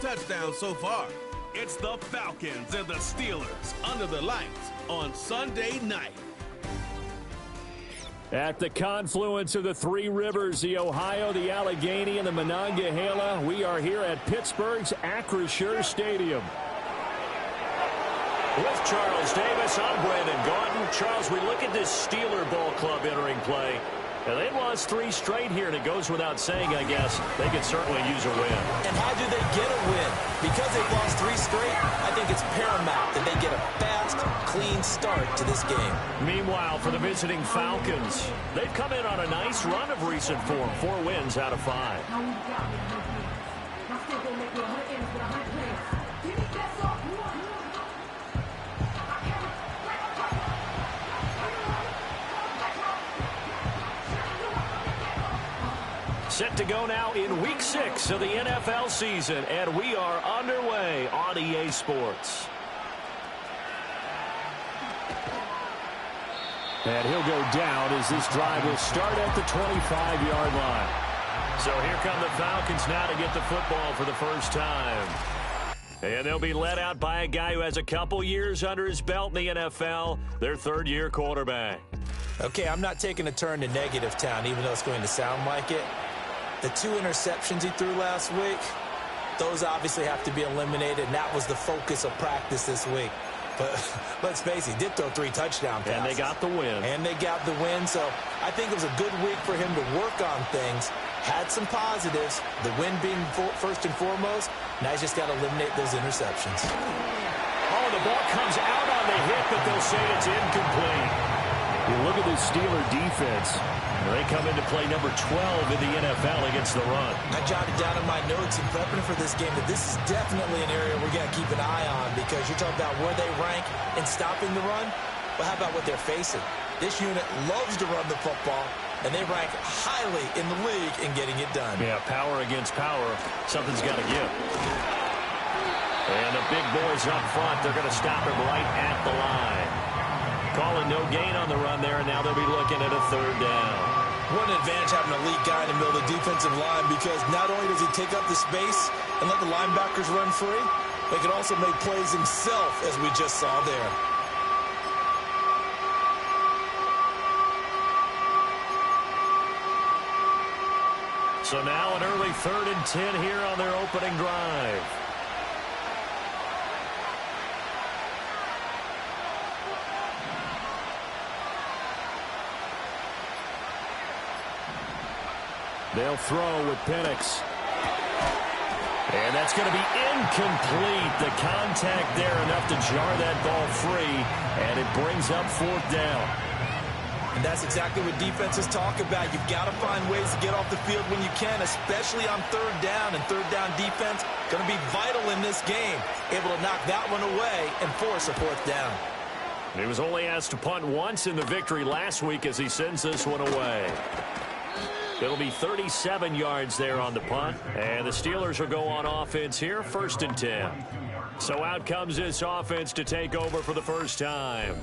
touchdowns so far. It's the Falcons and the Steelers under the lights on Sunday night. At the confluence of the three rivers, the Ohio, the Allegheny, and the Monongahela, we are here at Pittsburgh's Acrisure Stadium. With Charles Davis, I'm Brandon Gordon. Charles, we look at this Steeler Ball Club entering play. Now, they've lost 3 straight here, and it goes without saying, I guess, they could certainly use a win. And how do they get a win? Because they've lost 3 straight, I think it's paramount that they get a fast, clean start to this game. Meanwhile, for the visiting Falcons, they've come in on a nice run of recent form, 4 wins out of 5. Set to go now in Week 6 of the NFL season, and we are underway on EA Sports. And he'll go down as this drive will start at the 25-yard line. So here come the Falcons now to get the football for the first time. And they'll be led out by a guy who has a couple years under his belt in the NFL, their third-year quarterback. Okay, I'm not taking a turn to negative town, even though it's going to sound like it. The 2 interceptions he threw last week, those obviously have to be eliminated, and that was the focus of practice this week. But let's face it, he did throw 3 touchdown passes. And they got the win. So I think it was a good week for him to work on things. Had some positives, the win being first and foremost. Now he's just got to eliminate those interceptions. Oh, the ball comes out on the hit, but they'll say it's incomplete. You look at this Steeler defense. They come into play number 12 in the NFL against the run. I jotted down in my notes in prepping for this game that this is definitely an area we're going to keep an eye on, because you're talking about where they rank in stopping the run. Well, how about what they're facing? This unit loves to run the football, and they rank highly in the league in getting it done. Yeah, power against power. Something's got to give. And the big boys up front, they're going to stop him right at the line. Calling no gain on the run there, and now they'll be looking at a 3rd down. What an advantage having a elite guy in the middle of the defensive line, because not only does he take up the space and let the linebackers run free, but he can also make plays himself, as we just saw there. So now an early 3rd and 10 here on their opening drive. They'll throw with Penix. And that's going to be incomplete. The contact there enough to jar that ball free, and it brings up 4th down. And that's exactly what defenses talk about. You've got to find ways to get off the field when you can, especially on 3rd down. And 3rd down defense going to be vital in this game. Able to knock that one away and force a 4th down. And he was only asked to punt once in the victory last week as he sends this one away. It'll be 37 yards there on the punt. And the Steelers will go on offense here, 1st and 10. So out comes this offense to take over for the first time.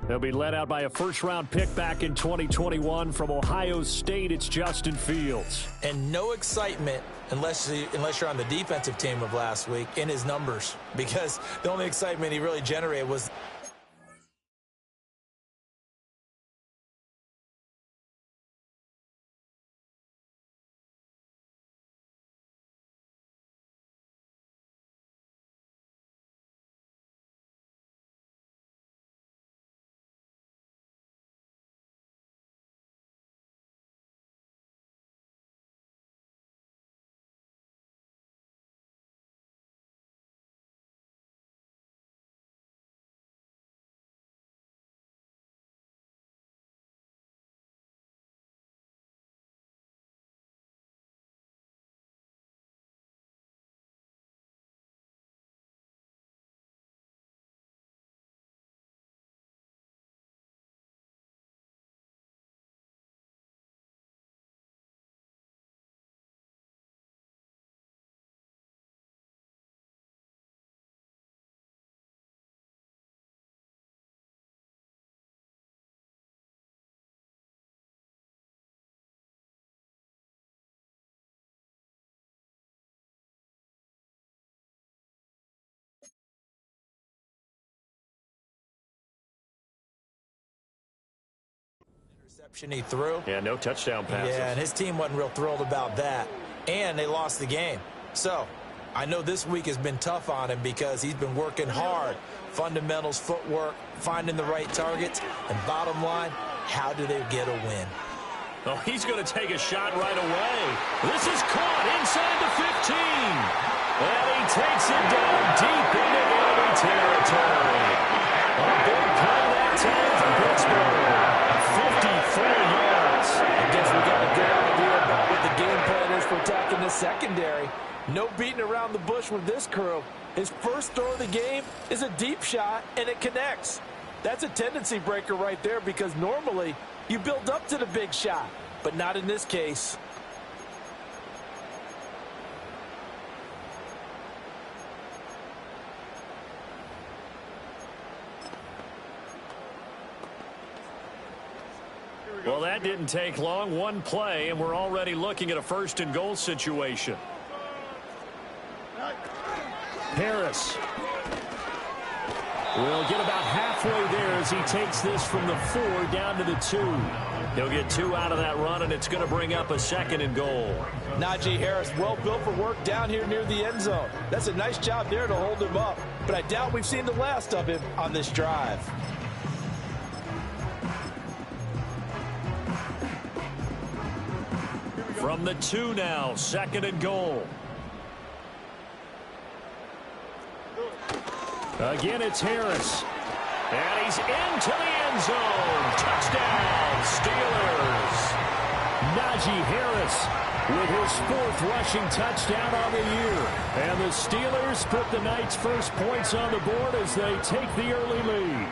They'll be led out by a first-round pick back in 2021 from Ohio State. It's Justin Fields. And no excitement unless you're on the defensive team of last week in his numbers, because the only excitement he really generated was He threw. Yeah, no touchdown passes. Yeah, and his team wasn't real thrilled about that. And they lost the game. So, I know this week has been tough on him because he's been working hard. Fundamentals, footwork, finding the right targets. And bottom line, how do they get a win? Oh, he's going to take a shot right away. This is caught inside the 15. And he takes it down deep into enemy territory. A big play that time for Pittsburgh. 54 yards. I guess we got a good idea about what the game plan is for attacking this secondary. No beating around the bush with this crew. His first throw of the game is a deep shot, and it connects. That's a tendency breaker right there because normally you build up to the big shot, but not in this case. Well, that didn't take long. One play, and we're already looking at a first-and-goal situation. Harris will get about halfway there as he takes this from the 4 down to the 2. He'll get 2 out of that run, and it's going to bring up a second-and-goal. Najee Harris, well built for work down here near the end zone. That's a nice job there to hold him up, but I doubt we've seen the last of him on this drive. From the 2 now, second-and-goal. Again, it's Harris. And he's into the end zone. Touchdown, Steelers. Najee Harris with his 4th rushing touchdown on the year. And the Steelers put the night's first points on the board as they take the early lead.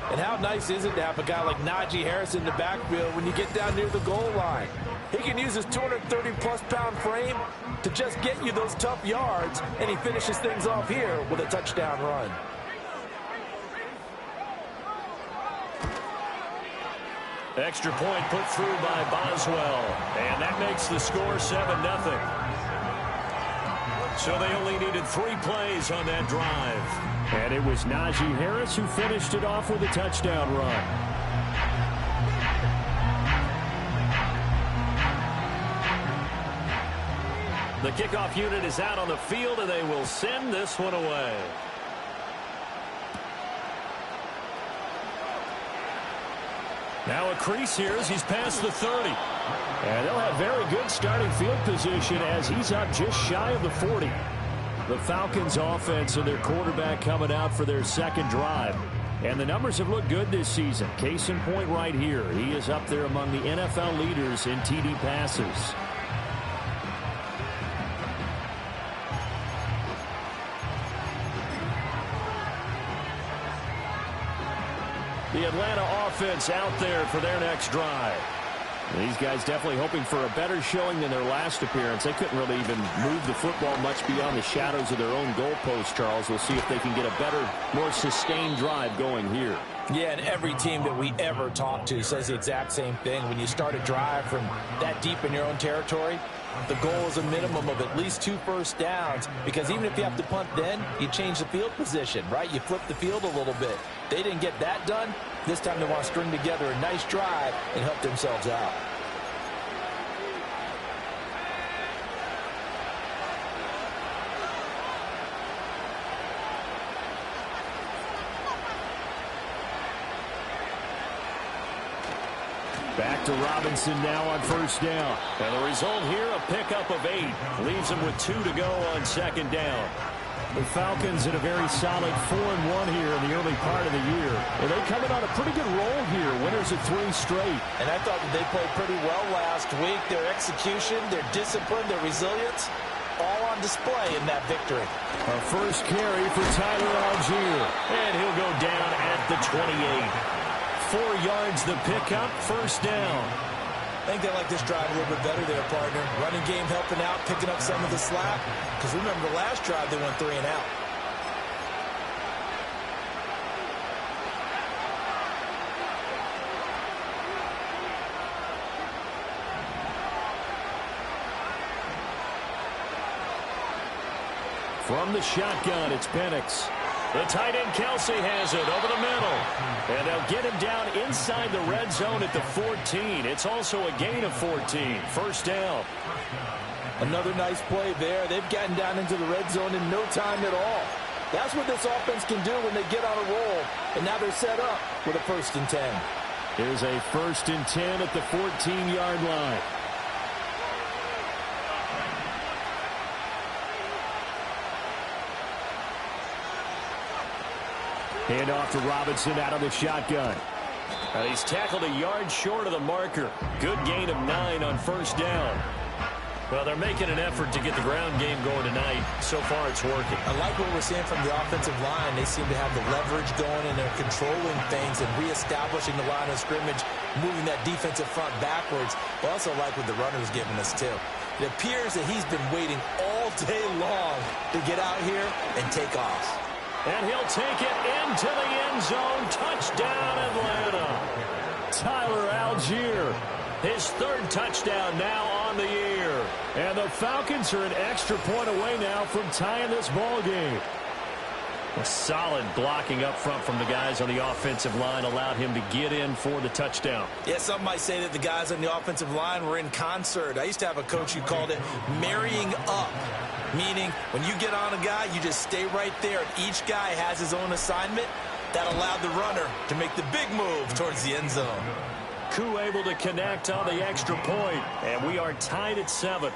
And how nice is it to have a guy like Najee Harris in the backfield when you get down near the goal line? He can use his 230-plus pound frame to just get you those tough yards, and he finishes things off here with a touchdown run. Extra point put through by Boswell, and that makes the score 7-0. So they only needed 3 plays on that drive. And it was Najee Harris who finished it off with a touchdown run. The kickoff unit is out on the field, and they will send this one away. Now a crease here as he's past the 30. And they'll have very good starting field position as he's up just shy of the 40. The Falcons offense and their quarterback coming out for their second drive. And the numbers have looked good this season. Case in point right here. He is up there among the NFL leaders in TD passes. The Atlanta offense out there for their next drive. These guys definitely hoping for a better showing than their last appearance. They couldn't really even move the football much beyond the shadows of their own goalpost, Charles. We'll see if they can get a better, more sustained drive going here. Yeah, and every team that we ever talk to says the exact same thing. When you start a drive from that deep in your own territory, the goal is a minimum of at least 2 first downs, because even if you have to punt then, you change the field position, right? You flip the field a little bit. They didn't get that done. This time they want to string together a nice drive and help themselves out. Back to Robinson now on first down. And the result here, a pickup of 8. Leaves them with 2 to go on second down. The Falcons in a very solid 4-1 here in the early part of the year. And they coming on a pretty good roll here. Winners of 3 straight. And I thought that they played pretty well last week. Their execution, their discipline, their resilience, all on display in that victory. A first carry for Tyler Algier. And he'll go down at the 28. 4 yards the pickup, first down. I think they like this drive a little bit better there, partner. Running game helping out, picking up some of the slack. Because remember the last drive, they went 3 and out. From the shotgun, it's Penix. The tight end Kelsey has it over the middle. And they'll get him down inside the red zone at the 14. It's also a gain of 14. First down. Another nice play there. They've gotten down into the red zone in no time at all. That's what this offense can do when they get on a roll. And now they're set up with a 1st and 10. Here's a 1st and 10 at the 14-yard line. Hand off to Robinson out of the shotgun. He's tackled a yard short of the marker. Good gain of 9 on 1st down. Well, they're making an effort to get the ground game going tonight. So far, it's working. I like what we're seeing from the offensive line. They seem to have the leverage going, and they're controlling things and reestablishing the line of scrimmage, moving that defensive front backwards. I also like what the runner's giving us, too. It appears that he's been waiting all day long to get out here and take off. And he'll take it into the end zone. Touchdown, Atlanta. Tyler Algier, his 3rd touchdown now on the year. And the Falcons are an extra point away now from tying this ball game. A solid blocking up front from the guys on the offensive line allowed him to get in for the touchdown. Yeah, some might say that the guys on the offensive line were in concert. I used to have a coach who called it marrying up, meaning when you get on a guy, you just stay right there. Each guy has his own assignment. That allowed the runner to make the big move towards the end zone. Koo able to connect on the extra point, and we are tied at 7.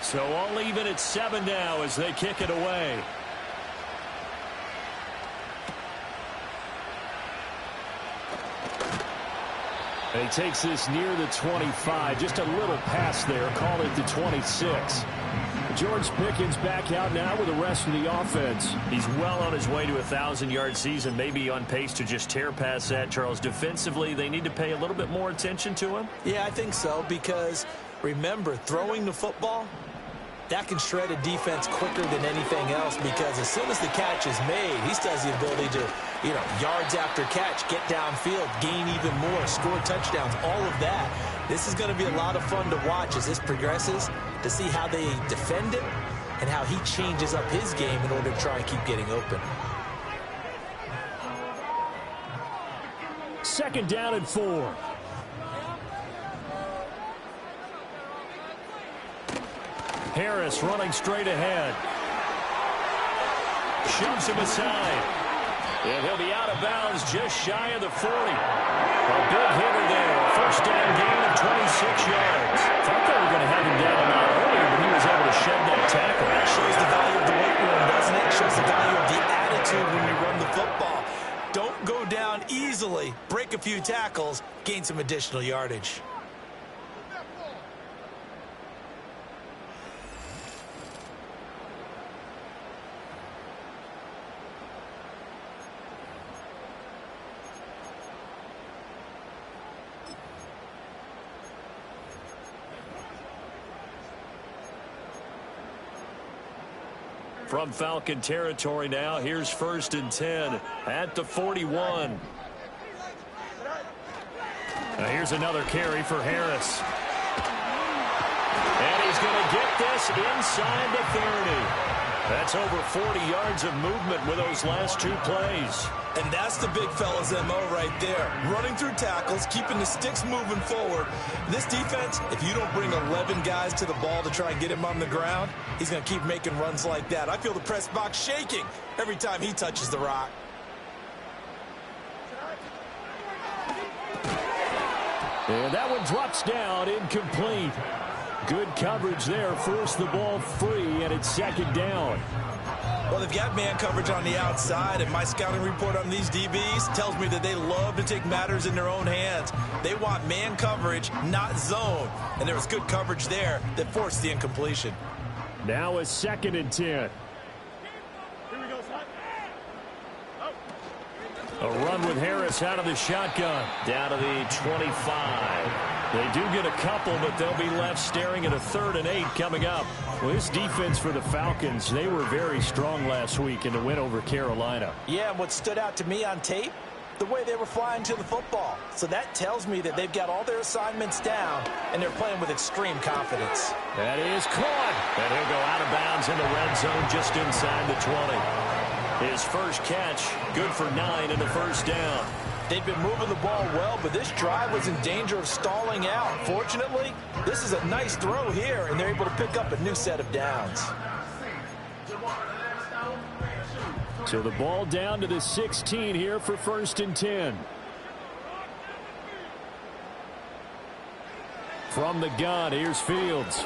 So all even at 7 now as they kick it away. And he takes this near the 25. Just a little pass there. Call it the 26. George Pickens back out now with the rest of the offense. He's well on his way to a 1,000-yard season, maybe on pace to just tear past that, Charles. Defensively, they need to pay a little bit more attention to him? Yeah, I think so, because remember, throwing the football, that can shred a defense quicker than anything else, because as soon as the catch is made, he still has the ability to, yards after catch, get downfield, gain even more, score touchdowns, all of that. This is going to be a lot of fun to watch as this progresses, to see how they defend it and how he changes up his game in order to try and keep getting open. 2nd down and 4. Harris running straight ahead. Shoots him aside. And he'll be out of bounds just shy of the 40. A big hitter there. 1st down gain of 26 yards. Thought they were going to have him down a lot earlier, but he was able to shed that tackle. That shows the value of the weight room, doesn't it? It shows the value of the attitude when you run the football. Don't go down easily. Break a few tackles. Gain some additional yardage. From Falcon territory now, here's 1st and 10 at the 41. Now here's another carry for Harris. And he's going to get this inside the 30. That's over 40 yards of movement with those last 2 plays. And that's the big fella's MO right there. Running through tackles, keeping the sticks moving forward. This defense, if you don't bring 11 guys to the ball to try and get him on the ground, he's going to keep making runs like that. I feel the press box shaking every time he touches the rock. And that one drops down, incomplete. Good coverage there, forced the ball free, and it's 2nd down. Well, they've got man coverage on the outside, and my scouting report on these DBs tells me that they love to take matters in their own hands. They want man coverage, not zone. And there was good coverage there that forced the incompletion. Now a 2nd and 10. A run with Harris out of the shotgun. Down to the 25. They do get a couple, but they'll be left staring at a 3rd and 8 coming up. Well, this defense for the Falcons, they were very strong last week in the win over Carolina. Yeah, and what stood out to me on tape, the way they were flying to the football. So that tells me that they've got all their assignments down, and they're playing with extreme confidence. That is caught. And he'll go out of bounds in the red zone just inside the 20. His first catch, good for 9 in the first down. They've been moving the ball well, but this drive was in danger of stalling out. Fortunately, this is a nice throw here, and they're able to pick up a new set of downs. So the ball down to the 16 here for 1st and 10. From the gun, here's Fields.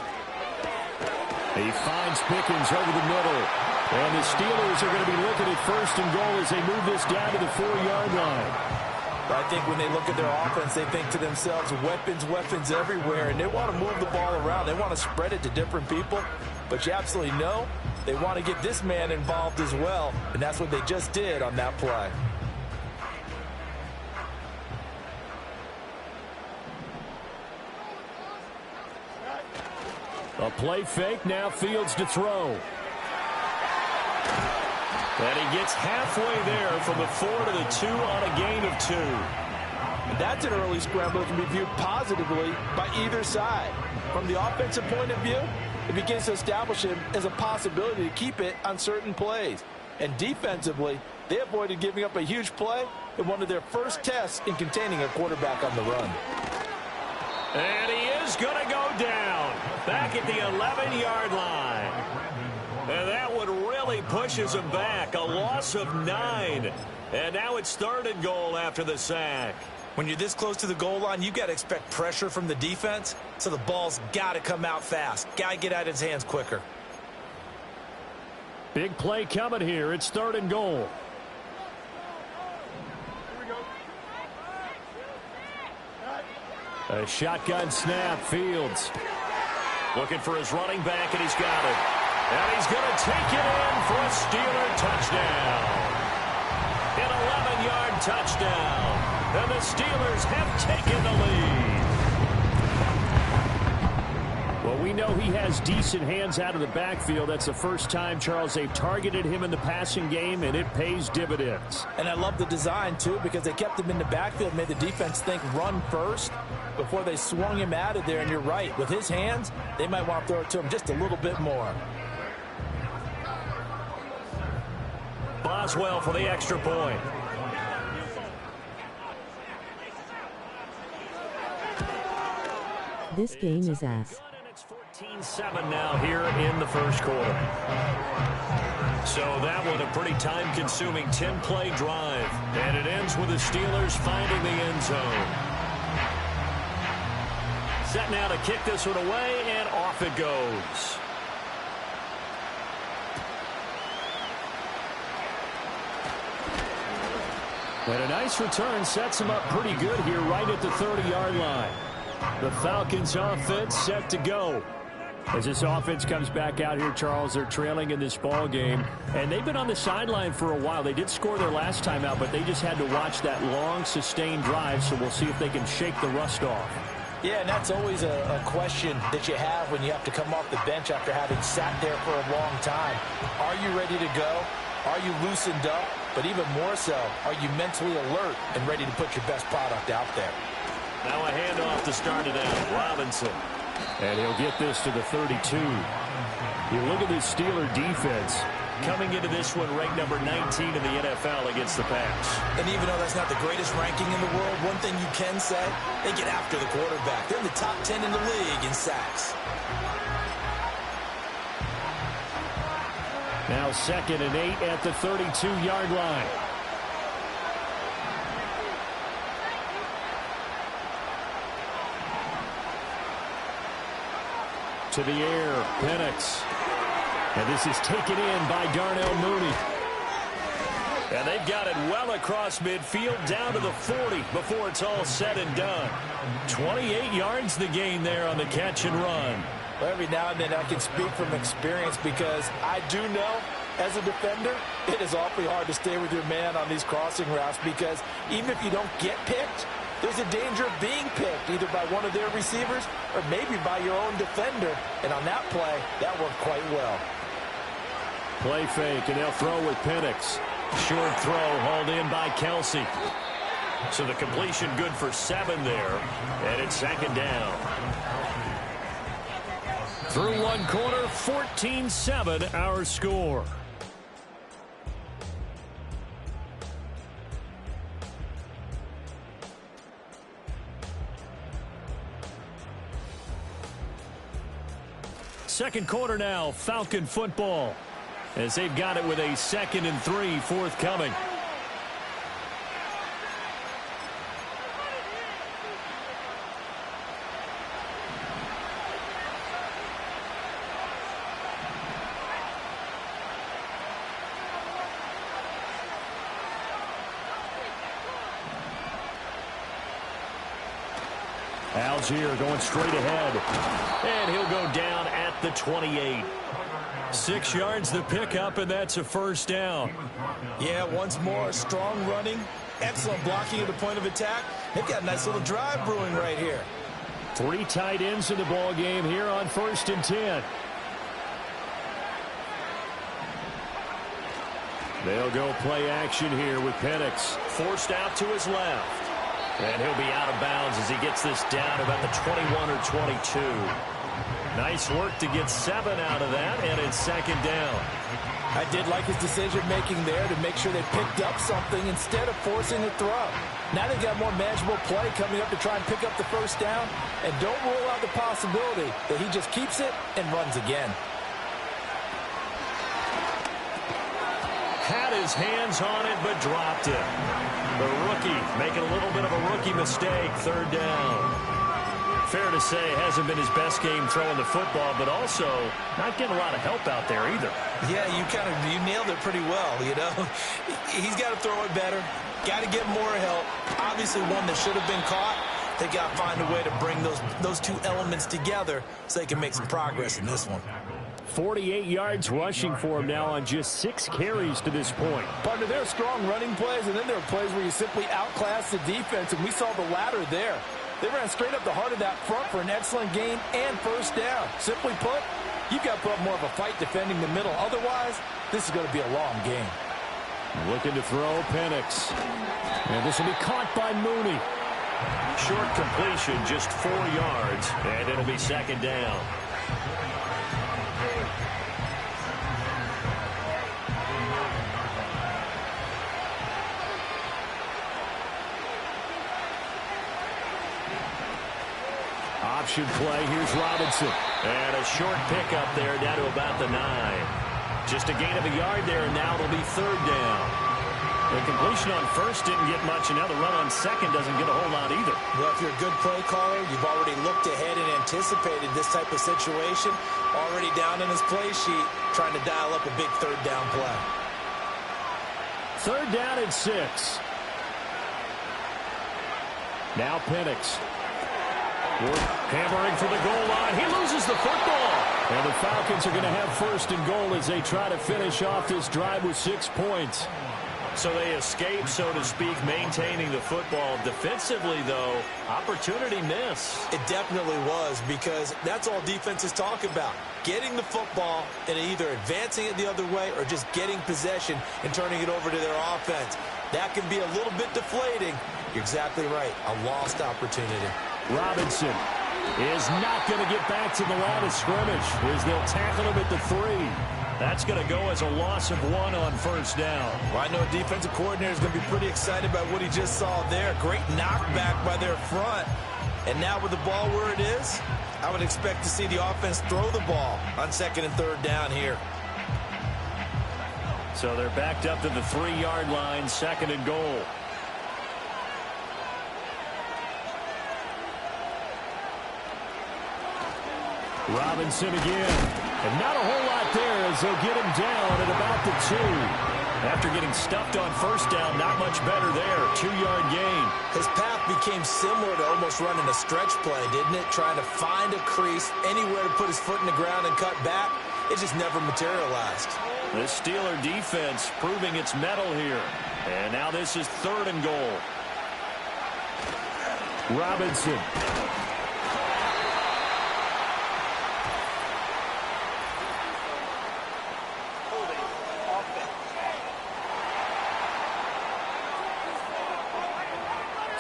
He finds Pickens over the middle. And the Steelers are going to be looking at 1st and goal as they move this down to the 4-yard line. I think when they look at their offense, they think to themselves, weapons, weapons everywhere, and they want to move the ball around. They want to spread it to different people, but you absolutely know they want to get this man involved as well, and that's what they just did on that play. A play fake, now Fields to throw. And he gets halfway there from the 4 to the 2 on a gain of 2. That's an early scramble that can be viewed positively by either side. From the offensive point of view, it begins to establish him as a possibility to keep it on certain plays. And defensively, they avoided giving up a huge play in one of their first tests in containing a quarterback on the run. And he is going to go down back at the 11-yard line. And that one really pushes him back. A loss of 9. And now it's 3rd and goal after the sack. When you're this close to the goal line, you've got to expect pressure from the defense. So the ball's got to come out fast. Got to get out of his hands quicker. Big play coming here. It's 3rd and goal. A shotgun snap. Fields looking for his running back, and he's got it. And he's going to take it in for a Steeler touchdown. An 11-yard touchdown. And the Steelers have taken the lead. Well, we know he has decent hands out of the backfield. That's the first time, Charles, they've targeted him in the passing game, and it pays dividends. And I love the design, too, because they kept him in the backfield, made the defense think run first before they swung him out of there. And you're right, with his hands, they might want to throw it to him just a little bit more. Boswell for the extra point. This game is as. It's 14-7 now here in the first quarter. So that was a pretty time-consuming 10-play drive. And it ends with the Steelers finding the end zone. Set now to kick this one away, and off it goes. And a nice return sets him up pretty good here right at the 30-yard line. The Falcons offense set to go. As this offense comes back out here, Charles, they're trailing in this ball game, and they've been on the sideline for a while. They did score their last time out, but they just had to watch that long, sustained drive, so we'll see if they can shake the rust off. Yeah, and that's always a question that you have when you have to come off the bench after having sat there for a long time. Are you ready to go? Are you loosened up? But even more so, are you mentally alert and ready to put your best product out there? Now a handoff to start it out. Robinson. And he'll get this to the 32. You look at this Steeler defense coming into this one ranked number 19 in the NFL against the pass. And even though that's not the greatest ranking in the world, one thing you can say, they get after the quarterback. They're in the top 10 in the league in sacks. Now 2nd and 8 at the 32-yard line. To the air, Penix. And this is taken in by Darnell Mooney. And they've got it well across midfield down to the 40 before it's all said and done. 28 yards the gain there on the catch and run. Well, every now and then I can speak from experience because I do know as a defender it is awfully hard to stay with your man on these crossing routes because even if you don't get picked, there's a danger of being picked either by one of their receivers or maybe by your own defender. And on that play, that worked quite well. Play fake, and they'll throw with Penix. Short throw hauled in by Kelsey. So the completion good for 7 there, and it's second down. Through one quarter, 14-7 our score. Second quarter now, Falcon football, as they've got it with a 2nd and 3 forthcoming. Algier going straight ahead, and he'll go down at the 28. 6 yards the pickup, and that's a first down. Yeah, once more, strong running, excellent blocking at the point of attack. They've got a nice little drive brewing right here. 3 tight ends in the ball game here on 1st and 10. They'll go play action here with Penix. Forced out to his left. And he'll be out of bounds as he gets this down about the 21 or 22. Nice work to get 7 out of that, and it's second down. I did like his decision-making there to make sure they picked up something instead of forcing a throw. Now they've got more manageable play coming up to try and pick up the first down, and don't rule out the possibility that he just keeps it and runs again. Had his hands on it, but dropped it. The rookie making a little bit of a rookie mistake, 3rd down. Fair to say, hasn't been his best game throwing the football, but also not getting a lot of help out there either. Yeah, you nailed it pretty well, you know. He's got to throw it better, got to get more help. Obviously one that should have been caught. They got to find a way to bring those 2 elements together so they can make some progress in this one. 48 yards rushing for him now on just 6 carries to this point. Partner, there are strong running plays, and then there are plays where you simply outclass the defense, and we saw the latter there. They ran straight up the heart of that front for an excellent gain and first down. Simply put, you've got to put up more of a fight defending the middle. Otherwise, this is going to be a long game. Looking to throw, Penix. And this will be caught by Mooney. Short completion, just 4 yards, and it'll be second down. Option play, here's Robinson. And a short pickup there down to about the 9. Just a gain of a yard there, and now it'll be 3rd down. The completion on 1st didn't get much, and now the run on 2nd doesn't get a whole lot either. Well, if you're a good play caller, you've already looked ahead and anticipated this type of situation. Already down in his play sheet, trying to dial up a big 3rd down play. 3rd down and 6. Now Penix. Hammering for the goal line. He loses the football. And the Falcons are going to have 1st and goal as they try to finish off this drive with 6 points. So they escape, so to speak, maintaining the football. Defensively, though, opportunity miss. It definitely was, because that's all defenses talk about. Getting the football and either advancing it the other way or just getting possession and turning it over to their offense. That can be a little bit deflating. You're exactly right. A lost opportunity. Robinson is not going to get back to the line of scrimmage as they'll tackle him at the 3. That's going to go as a loss of 1 on 1st down. Well, I know a defensive coordinator is going to be pretty excited about what he just saw there. Great knockback by their front. And now with the ball where it is, I would expect to see the offense throw the ball on 2nd and 3rd down here. So they're backed up to the 3-yard line, 2nd and goal. Robinson again. And not a whole lot there as they'll get him down at about the 2. After getting stuffed on 1st down, not much better there. 2-yard gain. His path became similar to almost running a stretch play, didn't it? Trying to find a crease, anywhere to put his foot in the ground and cut back. It just never materialized. The Steeler defense proving its mettle here. And now this is 3rd and goal. Robinson.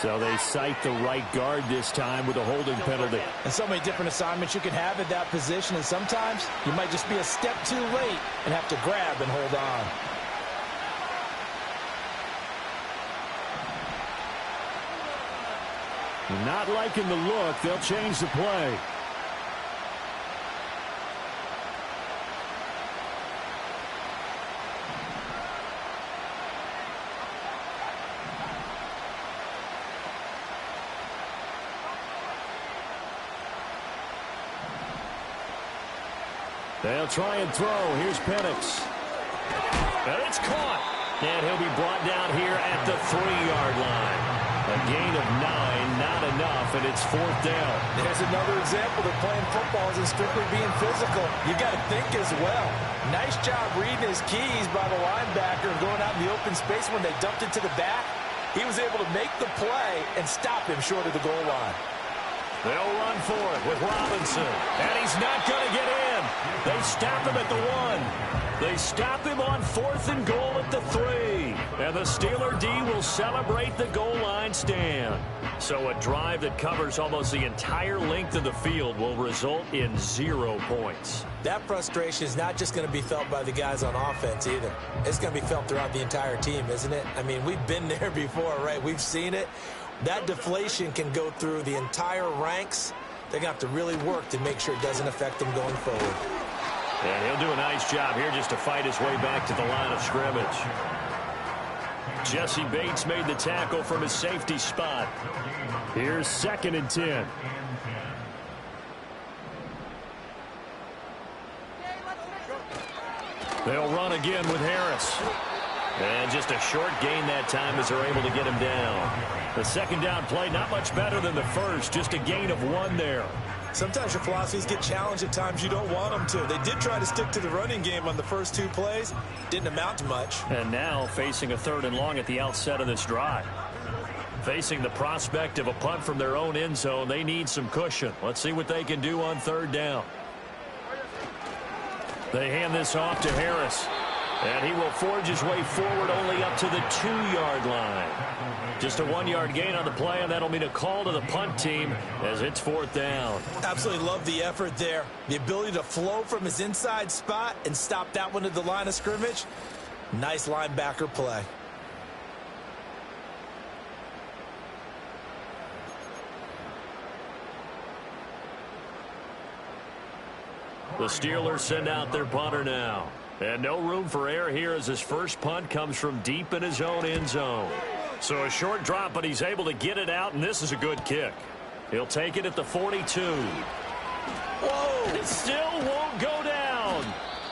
So they cite the right guard this time with a holding penalty. And so many different assignments you can have at that position, and sometimes you might just be a step too late and have to grab and hold on. Not liking the look. They'll change the play. They'll try and throw. Here's Penix. And it's caught. And he'll be brought down here at the 3-yard line. A gain of 9, not enough, and it's 4th down. There's another example that playing football isn't strictly being physical. You got to think as well. Nice job reading his keys by the linebacker and going out in the open space when they dumped it to the back. He was able to make the play and stop him short of the goal line. They'll run for it with Robinson. And he's not going to get in. They stop him at the 1. They stop him on 4th and goal at the 3. And the Steeler D will celebrate the goal line stand. So a drive that covers almost the entire length of the field will result in 0 points. That frustration is not just going to be felt by the guys on offense either. It's going to be felt throughout the entire team, isn't it? I mean, we've been there before, right? We've seen it. That deflation can go through the entire ranks. They're going to have to really work to make sure it doesn't affect them going forward. And he'll do a nice job here just to fight his way back to the line of scrimmage. Jesse Bates made the tackle from his safety spot. Here's 2nd and 10. They'll run again with Harris. And just a short gain that time as they're able to get him down. The 2nd down play, not much better than the first. Just a gain of 1 there. Sometimes your philosophies get challenged at times you don't want them to. They did try to stick to the running game on the first 2 plays. Didn't amount to much. And now facing a 3rd and long at the outset of this drive. Facing the prospect of a punt from their own end zone, they need some cushion. Let's see what they can do on 3rd down. They hand this off to Harris. And he will forge his way forward only up to the 2-yard line. Just a 1-yard gain on the play, and that'll mean a call to the punt team as it's 4th down. Absolutely love the effort there. The ability to flow from his inside spot and stop that one at the line of scrimmage. Nice linebacker play. The Steelers send out their punter now. And no room for error here as his first punt comes from deep in his own end zone. So a short drop, but he's able to get it out, and this is a good kick. He'll take it at the 42. Whoa! It still won't go down.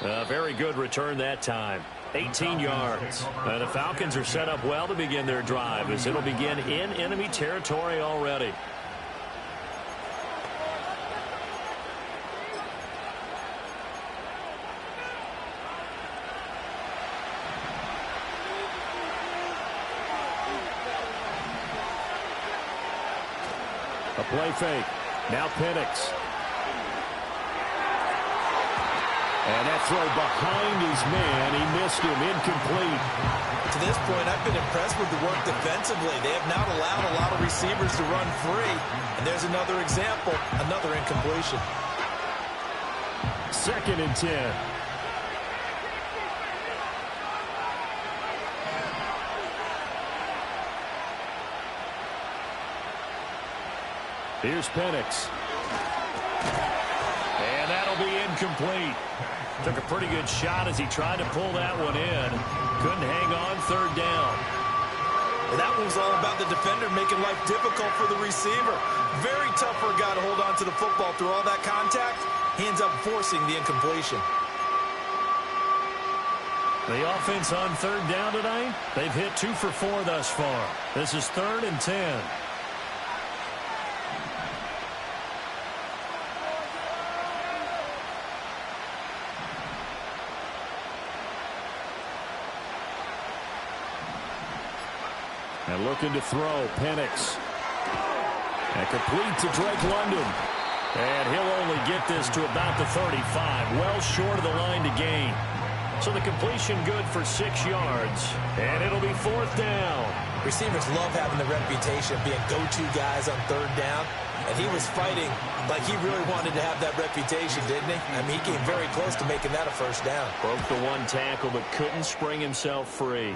A very good return that time. 18 yards. And the Falcons are set up well to begin their drive as it'll begin in enemy territory already. A play fake. Now Penix. And that throw behind his man. He missed him. Incomplete. To this point, I've been impressed with the work defensively. They have not allowed a lot of receivers to run free. And there's another example, another incompletion. 2nd and 10. Here's Penix. And that'll be incomplete. Took a pretty good shot as he tried to pull that one in. Couldn't hang on 3rd down. And that one was all about the defender making life difficult for the receiver. Very tough for a guy to hold on to the football through all that contact. He ends up forcing the incompletion. The offense on 3rd down tonight, they've hit 2 for 4 thus far. This is 3rd and 10. And looking to throw, Penix. And complete to Drake London. And he'll only get this to about the 35, well short of the line to gain. So the completion good for 6 yards, and it'll be 4th down. Receivers love having the reputation of being go-to guys on 3rd down, and he was fighting like he really wanted to have that reputation, didn't he? I mean, he came very close to making that a 1st down. Broke the 1 tackle, but couldn't spring himself free.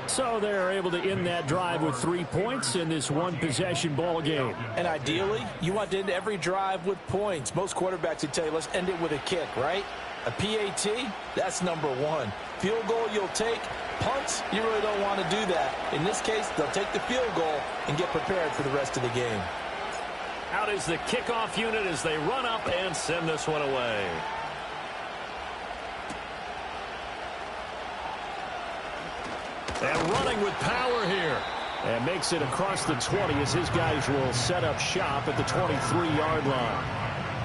So they're able to end that drive with 3 points in this 1-possession ball game. And ideally, you want to end every drive with points. Most quarterbacks would tell you, let's end it with a kick, right? A PAT, that's number 1. Field goal you'll take. Punts, you really don't want to do that. In this case, they'll take the field goal and get prepared for the rest of the game. Out is the kickoff unit as they run up and send this one away. And running with power here. And makes it across the 20 as his guys will set up shop at the 23-yard line.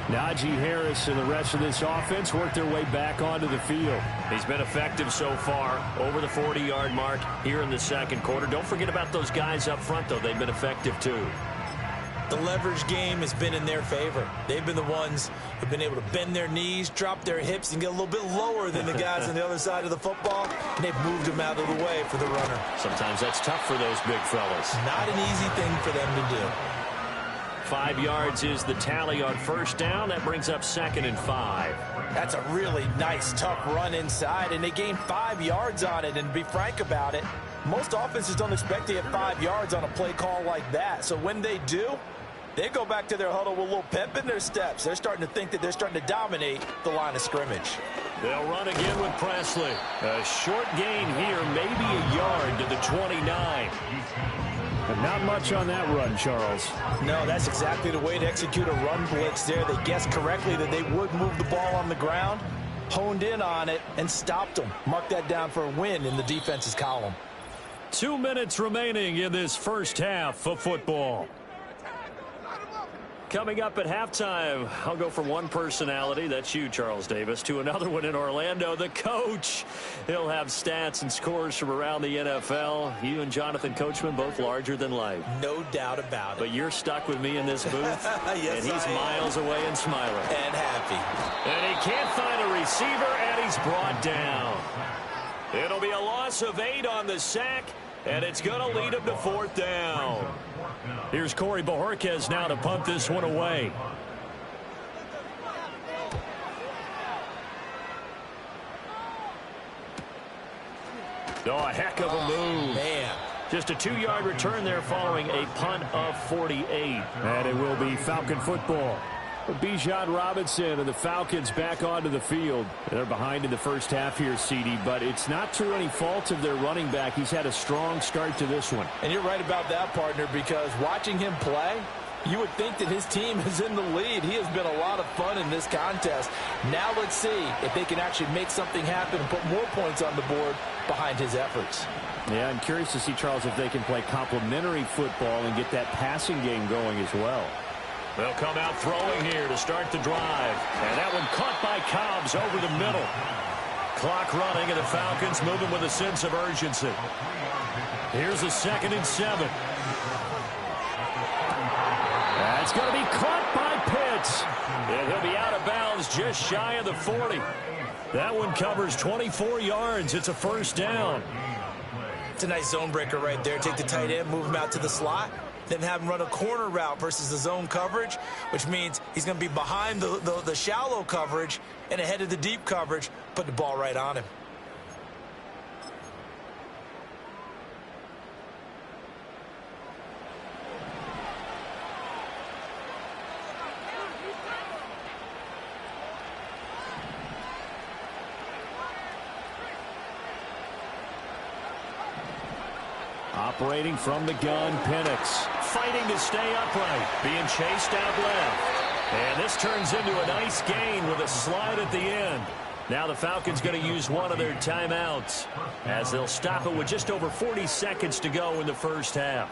Najee Harris and the rest of this offense work their way back onto the field. He's been effective so far, over the 40-yard mark here in the 2nd quarter. Don't forget about those guys up front, though. They've been effective, too. The leverage game has been in their favor. They've been the ones who've been able to bend their knees, drop their hips, and get a little bit lower than the guys on the other side of the football, and they've moved them out of the way for the runner. Sometimes that's tough for those big fellas. Not an easy thing for them to do. 5 yards is the tally on 1st down. That brings up 2nd and 5. That's a really nice, tough run inside, and they gained 5 yards on it. And to be frank about it, most offenses don't expect to get 5 yards on a play call like that. So when they do, they go back to their huddle with a little pep in their steps. They're starting to think that they're starting to dominate the line of scrimmage. They'll run again with Presley. A short gain here, maybe a yard to the 29. But not much on that run, Charles. No, that's exactly the way to execute a run blitz there. They guessed correctly that they would move the ball on the ground, honed in on it, and stopped them. Mark that down for a win in the defense's column. 2 minutes remaining in this 1st half of football. Coming up at halftime, I'll go from one personality, that's you, Charles Davis, to another one in Orlando, the coach. He'll have stats and scores from around the NFL. You and Jonathan Coachman, both larger than life. No doubt about it. But you're stuck with me in this booth, yes, and he's miles away and smiling. And happy. And he can't find a receiver, and he's brought down. It'll be a loss of 8 on the sack, and it's going to lead him to 4th down. Here's Corey Bojorquez now to punt this one away. Oh, a heck of a move. Man. Just a 2-yard return there following a punt of 48. And it will be Falcon football. Bijan Robinson and the Falcons back onto the field. They're behind in the 1st half here, CD, but it's not through any fault of their running back. He's had a strong start to this one. And you're right about that, partner, because watching him play, you would think that his team is in the lead. He has been a lot of fun in this contest. Now let's see if they can actually make something happen and put more points on the board behind his efforts. Yeah, I'm curious to see, Charles, if they can play complementary football and get that passing game going as well. They'll come out throwing here to start the drive. And that one caught by Cobbs over the middle. Clock running, and the Falcons moving with a sense of urgency. Here's a 2nd and 7. That's going to be caught by Pitts. And he'll be out of bounds just shy of the 40. That one covers 24 yards. It's a 1st down. It's a nice zone breaker right there. Take the tight end, move him out to the slot. Then have him run a corner route versus the zone coverage, which means he's going to be behind the shallow coverage and ahead of the deep coverage. Put the ball right on him. Operating from the gun, Penix. Fighting to stay upright. Being chased out left. And this turns into a nice gain with a slide at the end. Now the Falcons going to use one of their timeouts as they'll stop it with just over 40 seconds to go in the 1st half.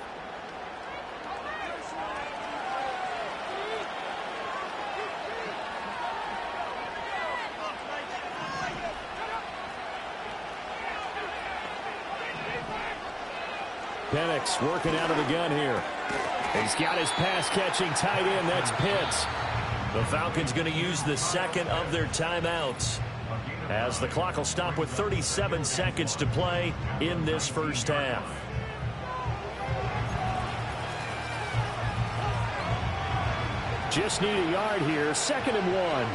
Penix working out of the gun here. He's got his pass-catching tight end. That's Pitts. The Falcons going to use the second of their timeouts, as the clock will stop with 37 seconds to play in this first half. Just need a yard here. 2nd and 1.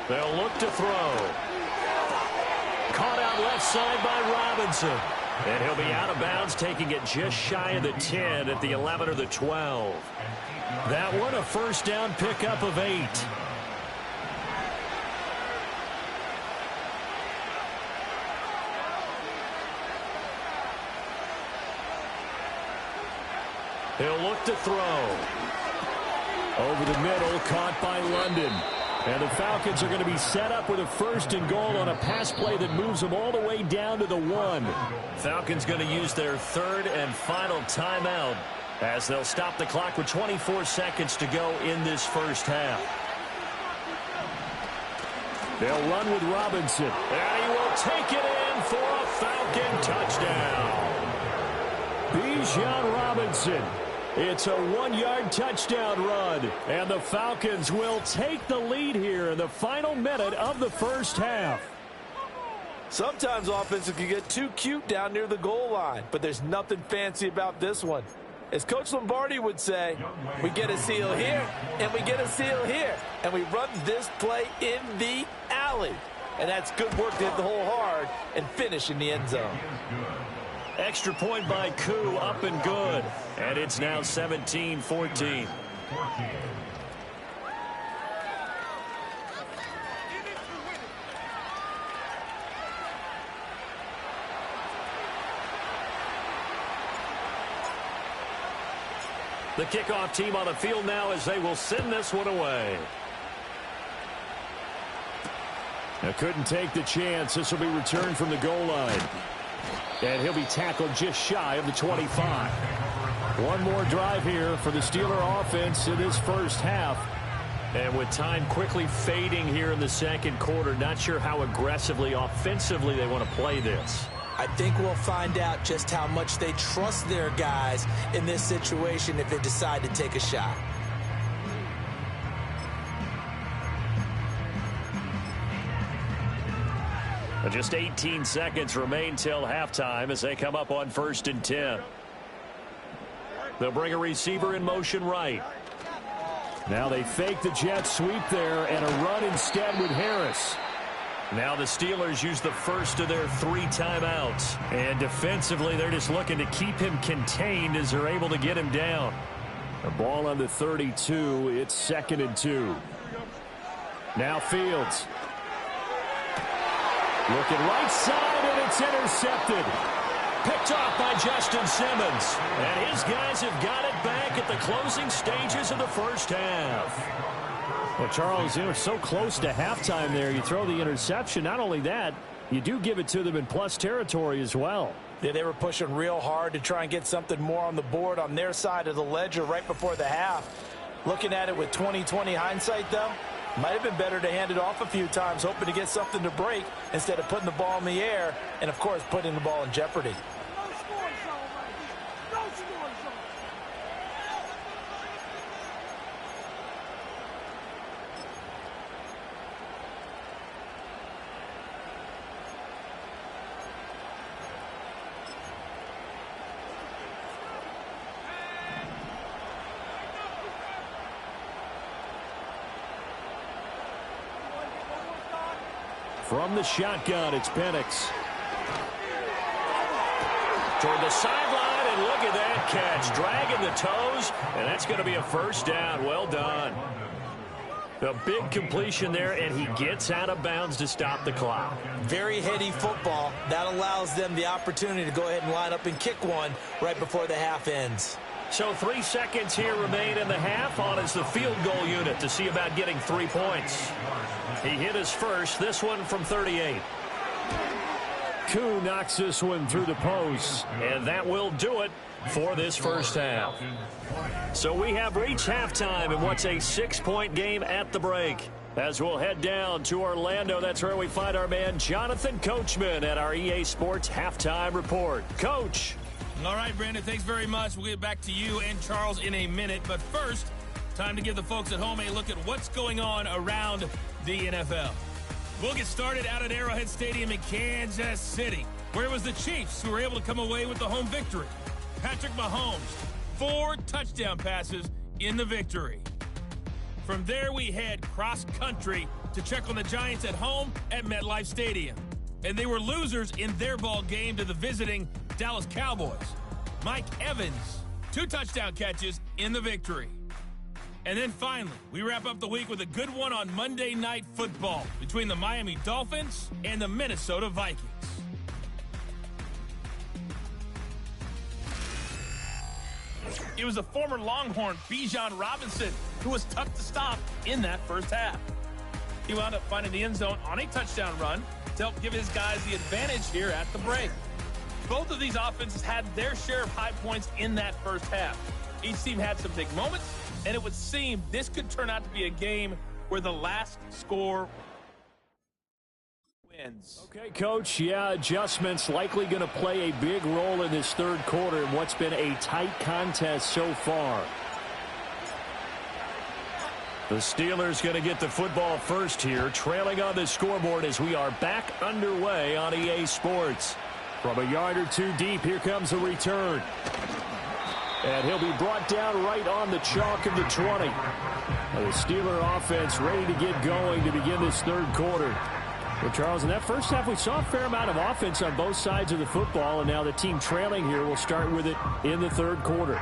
They'll look to throw. Caught out left side by Robinson. And he'll be out of bounds, taking it just shy of the 10 at the 11 or the 12. That one a first down pickup of 8. He'll look to throw. Over the middle, caught by London. And the Falcons are going to be set up with a 1st and goal on a pass play that moves them all the way down to the 1. Falcons going to use their 3rd and final timeout, as they'll stop the clock with 24 seconds to go in this first half. They'll run with Robinson. And he will take it in for a Falcon touchdown. Bijan Robinson. It's a 1-yard touchdown run, and the Falcons will take the lead here in the final minute of the first half. Sometimes offenses can get too cute down near the goal line, but there's nothing fancy about this one. As Coach Lombardi would say, we get a seal here, and we get a seal here, and we run this play in the alley. And that's good work to hit the hole hard and finish in the end zone. Extra point by Koo, up and good. And it's now 17-14. The kickoff team on the field now, as they will send this one away. Now couldn't take the chance. This will be returned from the goal line. And he'll be tackled just shy of the 25. One more drive here for the Steeler offense in this first half. And with time quickly fading here in the second quarter, not sure how aggressively, offensively they want to play this. I think we'll find out just how much they trust their guys in this situation if they decide to take a shot. Just 18 seconds remain till halftime as they come up on 1st and 10. They'll bring a receiver in motion right. Now they fake the jet sweep there and a run instead with Harris. Now the Steelers use the first of their 3 timeouts. And defensively, they're just looking to keep him contained as they're able to get him down. The ball on the 32. It's 2nd and 2. Now Fields. Looking right side, and it's intercepted. Picked off by Justin Simmons. And his guys have got it back at the closing stages of the first half. Well, Charles, they were so close to halftime there. You throw the interception. Not only that, you do give it to them in plus territory as well. Yeah, they were pushing real hard to try and get something more on the board on their side of the ledger right before the half. Looking at it with 20/20 hindsight, though, might have been better to hand it off a few times, hoping to get something to break instead of putting the ball in the air and, of course, putting the ball in jeopardy. From the shotgun, it's Penix. Toward the sideline, and look at that catch. Dragging the toes, and that's going to be a first down. Well done. A big completion there, and he gets out of bounds to stop the clock. Very heady football. That allows them the opportunity to go ahead and line up and kick one right before the half ends. So 3 seconds here remain in the half. On is the field goal unit to see about getting 3 points. He hit his first, this one from 38. Koo knocks this one through the post, and that will do it for this first half. So we have reached halftime in what's a 6-point game at the break. As we'll head down to Orlando, that's where we find our man Jonathan Coachman at our EA Sports Halftime Report. Coach. All right, Brandon, thanks very much. We'll get back to you and Charles in a minute. But first, time to give the folks at home a look at what's going on around the NFL. We'll get started out at Arrowhead Stadium in Kansas City, where it was the Chiefs who were able to come away with the home victory. Patrick Mahomes, 4 touchdown passes in the victory. From there, we head cross-country to check on the Giants at home at MetLife Stadium. And they were losers in their ball game to the visiting Dallas Cowboys. Mike Evans, 2 touchdown catches in the victory. And then finally, we wrap up the week with a good one on Monday Night Football between the Miami Dolphins and the Minnesota Vikings. It was the former Longhorn Bijan Robinson who was tough to stop in that first half. He wound up finding the end zone on a touchdown run to help give his guys the advantage here at the break. Both of these offenses had their share of high points in that first half. Each team had some big moments, and it would seem this could turn out to be a game where the last score wins. Okay, Coach, adjustments likely going to play a big role in this third quarter in what's been a tight contest so far. The Steelers going to get the football first here, trailing on the scoreboard as we are back underway on EA Sports. From a yard or two deep, here comes a return. And he'll be brought down right on the chalk of the 20. The Steeler offense ready to get going to begin this third quarter. Well, Charles, in that first half, we saw a fair amount of offense on both sides of the football, and now the team trailing here will start with it in the third quarter.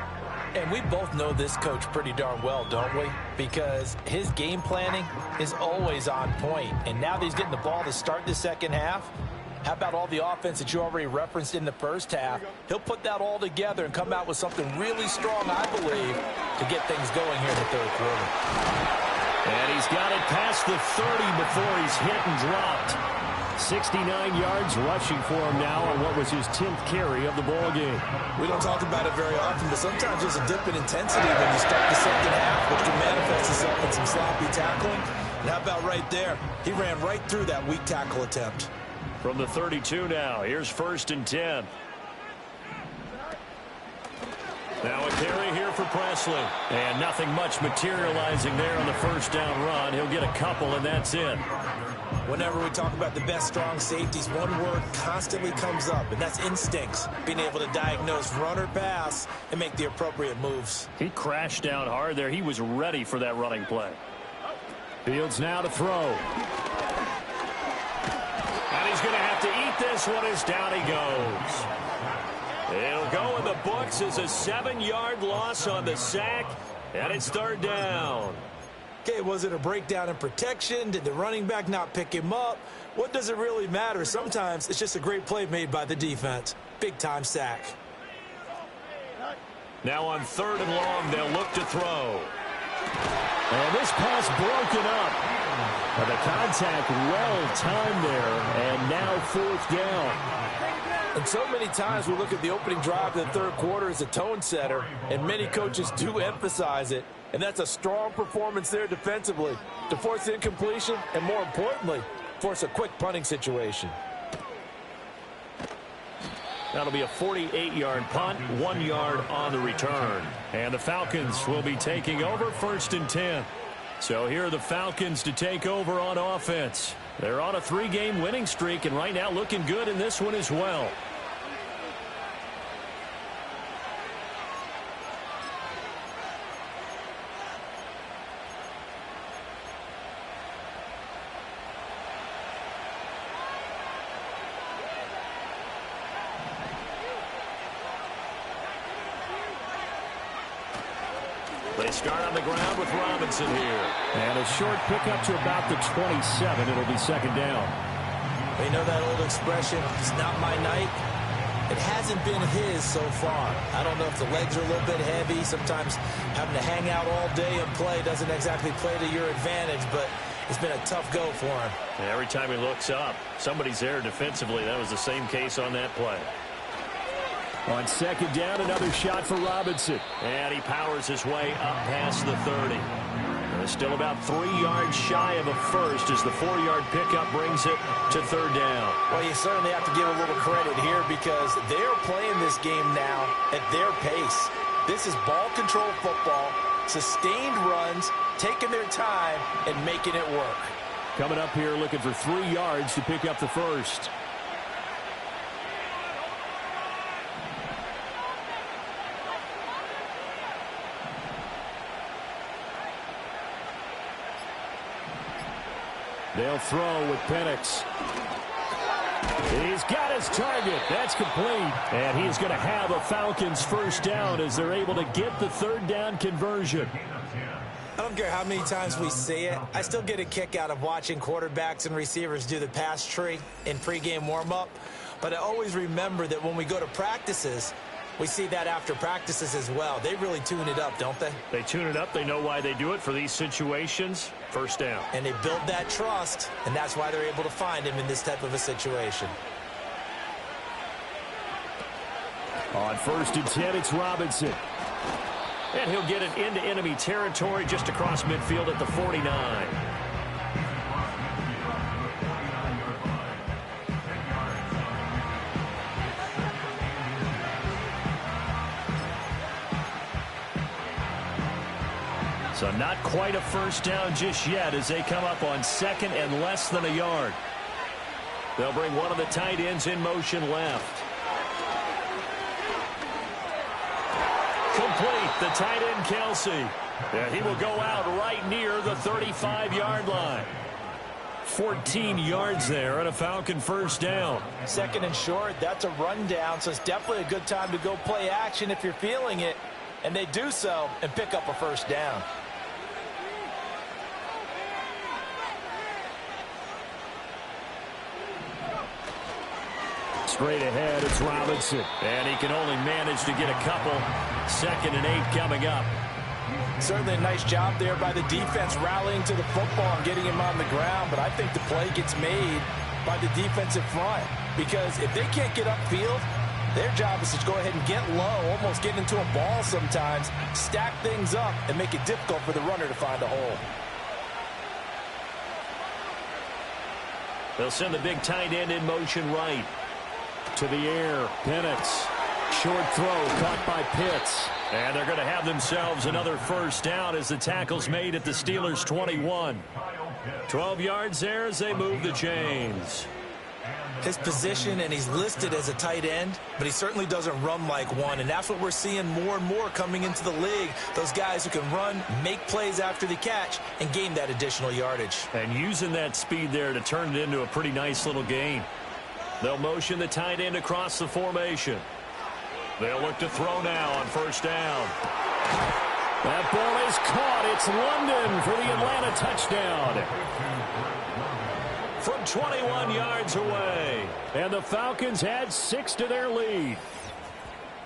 And we both know this coach pretty darn well, don't we? Because his game planning is always on point. And now that he's getting the ball to start the second half, how about all the offense that you already referenced in the first half? He'll put that all together and come out with something really strong, I believe, to get things going here in the third quarter. And he's got it past the 30 before he's hit and dropped. 69 yards rushing for him now on what was his 10th carry of the ball game. We don't talk about it very often, but sometimes there's a dip in intensity when you start the second half, which can manifest itself in some sloppy tackling. And how about right there? He ran right through that weak tackle attempt. From the 32 now, here's 1st and 10. Now a carry here for Presley. And nothing much materializing there on the first down run. He'll get a couple, and that's it. Whenever we talk about the best strong safeties, one word constantly comes up, and that's instincts. Being able to diagnose run or pass and make the appropriate moves. He crashed down hard there. He was ready for that running play. Fields now to throw. And he's going to have to eat this one as down he goes. It'll go in the books as a 7-yard loss on the sack, and it's third down. Okay, was it a breakdown in protection? Did the running back not pick him up? What does it really matter? Sometimes it's just a great play made by the defense. Big-time sack. Now on 3rd and long, they'll look to throw. And this pass broken up. But the contact well-timed there, and now 4th down. And so many times we look at the opening drive of the third quarter as a tone setter, and many coaches do emphasize it. And that's a strong performance there defensively to force incompletion and, more importantly, force a quick punting situation. That'll be a 48-yard punt, 1 yard on the return. And the Falcons will be taking over 1st and 10. So here are the Falcons to take over on offense. They're on a 3-game winning streak, and right now looking good in this one as well. They start on the ground with Robinson here. And a short pickup to about the 27. It'll be 2nd down. You know that old expression, it's not my night? It hasn't been his so far. I don't know if the legs are a little bit heavy. Sometimes having to hang out all day and play doesn't exactly play to your advantage, but it's been a tough go for him. And every time he looks up, somebody's there defensively. That was the same case on that play. On 2nd down, another shot for Robinson. And he powers his way up past the 30. The Still about 3 yards shy of a first as the 4-yard pickup brings it to third down. Well, you certainly have to give a little credit here because they're playing this game now at their pace. This is ball control football, sustained runs, taking their time, and making it work. Coming up here looking for 3 yards to pick up the first. They'll throw with Penix. He's got his target. That's complete. And he's going to have a Falcons first down as they're able to get the third down conversion. I don't care how many times we see it. I still get a kick out of watching quarterbacks and receivers do the pass tree in pregame warm-up. But I always remember that when we go to practices, we see that after practices as well. They really tune it up, don't they? They tune it up. They know why they do it for these situations. First down. And they build that trust, and that's why they're able to find him in this type of a situation. On 1st and 10, it's Robinson. And he'll get it into enemy territory just across midfield at the 49. So not quite a first down just yet as they come up on 2nd and less than a yard. They'll bring one of the tight ends in motion left. Complete. The tight end, Kelsey. Yeah, he will go out right near the 35-yard line. 14 yards there and a Falcon first down. 2nd and short, that's a rundown, so it's definitely a good time to go play action if you're feeling it. And they do so and pick up a first down. Straight ahead, it's Robinson. And he can only manage to get a couple. 2nd and 8 coming up. Certainly a nice job there by the defense rallying to the football and getting him on the ground. But I think the play gets made by the defensive front. Because if they can't get upfield, their job is to go ahead and get low, almost get into a ball sometimes, stack things up, and make it difficult for the runner to find a hole. They'll send the big tight end in motion right. To the air, Penix. Short throw caught by Pitts. And they're going to have themselves another first down as the tackle's made at the Steelers' 21. 12 yards there as they move the chains. His position, and he's listed as a tight end, but he certainly doesn't run like one, and that's what we're seeing more and more coming into the league. Those guys who can run, make plays after the catch, and gain that additional yardage. And using that speed there to turn it into a pretty nice little gain. They'll motion the tight end across the formation. They'll look to throw now on first down. That ball is caught. It's London for the Atlanta touchdown. From 21 yards away. And the Falcons add 6 to their lead.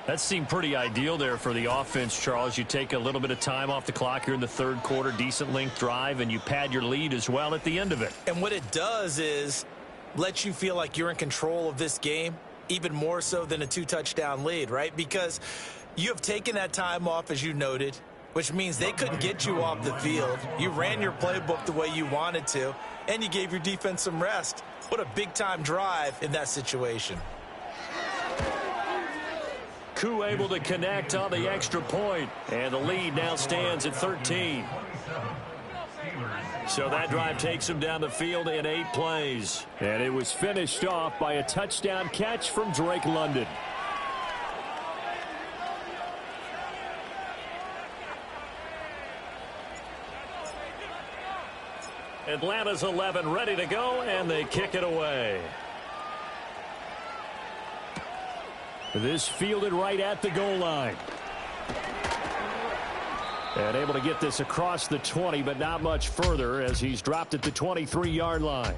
That seemed pretty ideal there for the offense, Charles. You take a little bit of time off the clock here in the 3rd quarter, decent length drive, and you pad your lead as well at the end of it. And what it does is let you feel like you're in control of this game, even more so than a 2-touchdown lead, right? Because you have taken that time off, as you noted, which means they couldn't get you off the field. You ran your playbook the way you wanted to, and you gave your defense some rest. What a big-time drive in that situation. Koo able to connect on the extra point, and the lead now stands at 13. So that drive takes him down the field in 8 plays. And it was finished off by a touchdown catch from Drake London. Atlanta's 11 ready to go, and they kick it away. This fielded right at the goal line. And able to get this across the 20, but not much further as he's dropped at the 23-yard line.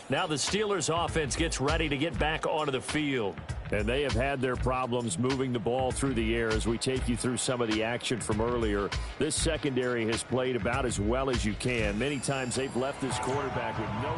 Now the Steelers offense gets ready to get back onto the field. And they have had their problems moving the ball through the air as we take you through some of the action from earlier. This secondary has played about as well as you can. Many times they've left this quarterback with no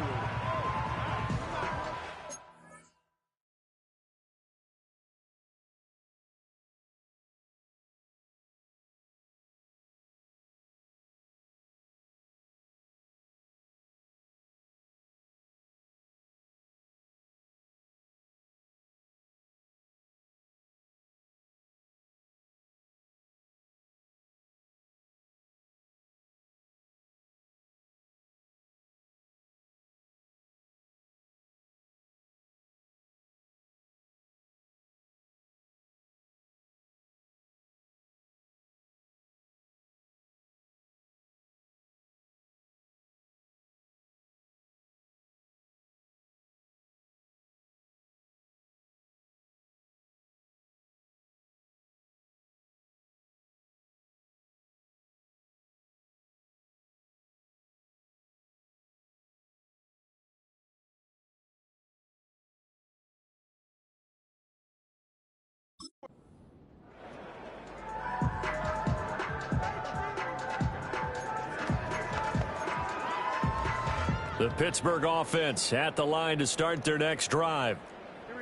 The Pittsburgh offense at the line to start their next drive.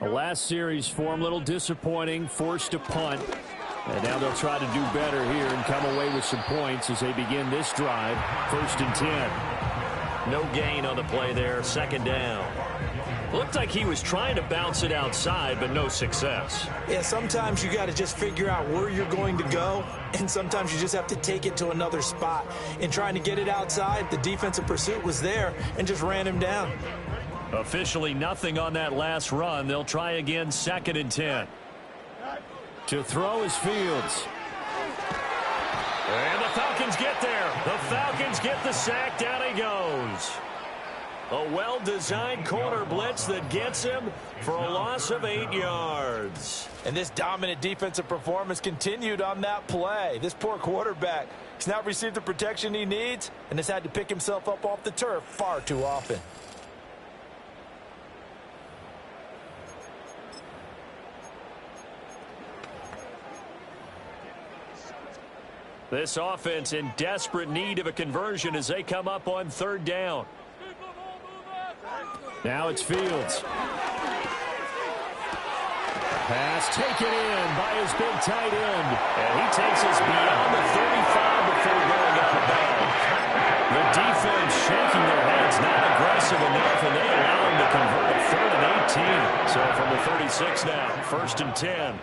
The last series for them, a little disappointing, forced a punt. And now they'll try to do better here and come away with some points as they begin this drive. 1st and 10. No gain on the play there, 2nd down. Looked like he was trying to bounce it outside, but no success. Yeah, sometimes you got to just figure out where you're going to go, and sometimes you just have to take it to another spot. In trying to get it outside, the defensive pursuit was there and just ran him down. Officially nothing on that last run. They'll try again, 2nd and 10. To throw is Fields. And the Falcons get there. The Falcons get the sack. Down he goes. A well-designed corner blitz that gets him for a loss of 8 yards. And this dominant defensive performance continued on that play. This poor quarterback has not received the protection he needs and has had to pick himself up off the turf far too often. This offense in desperate need of a conversion as they come up on 3rd down. Now it's Fields. Pass taken in by his big tight end. And he takes us beyond the 35 before going up the bound. The defense shaking their heads, not aggressive enough, and they allow him to convert a 3rd and 18. So from the 36 now, 1st and 10.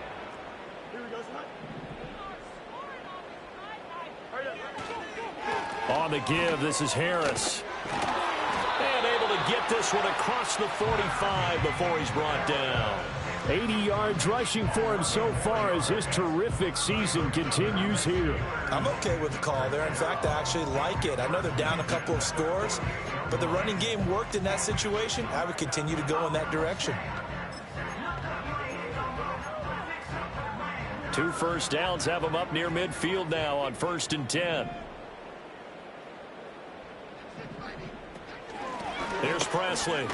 On the give, this is Harris. And able to get this one across the 45 before he's brought down. 80 yards rushing for him so far as his terrific season continues here. I'm okay with the call there. In fact, I actually like it. I know they're down a couple of scores, but the running game worked in that situation. I would continue to go in that direction. 2 first downs have him up near midfield now on 1st and 10. Here's Presley.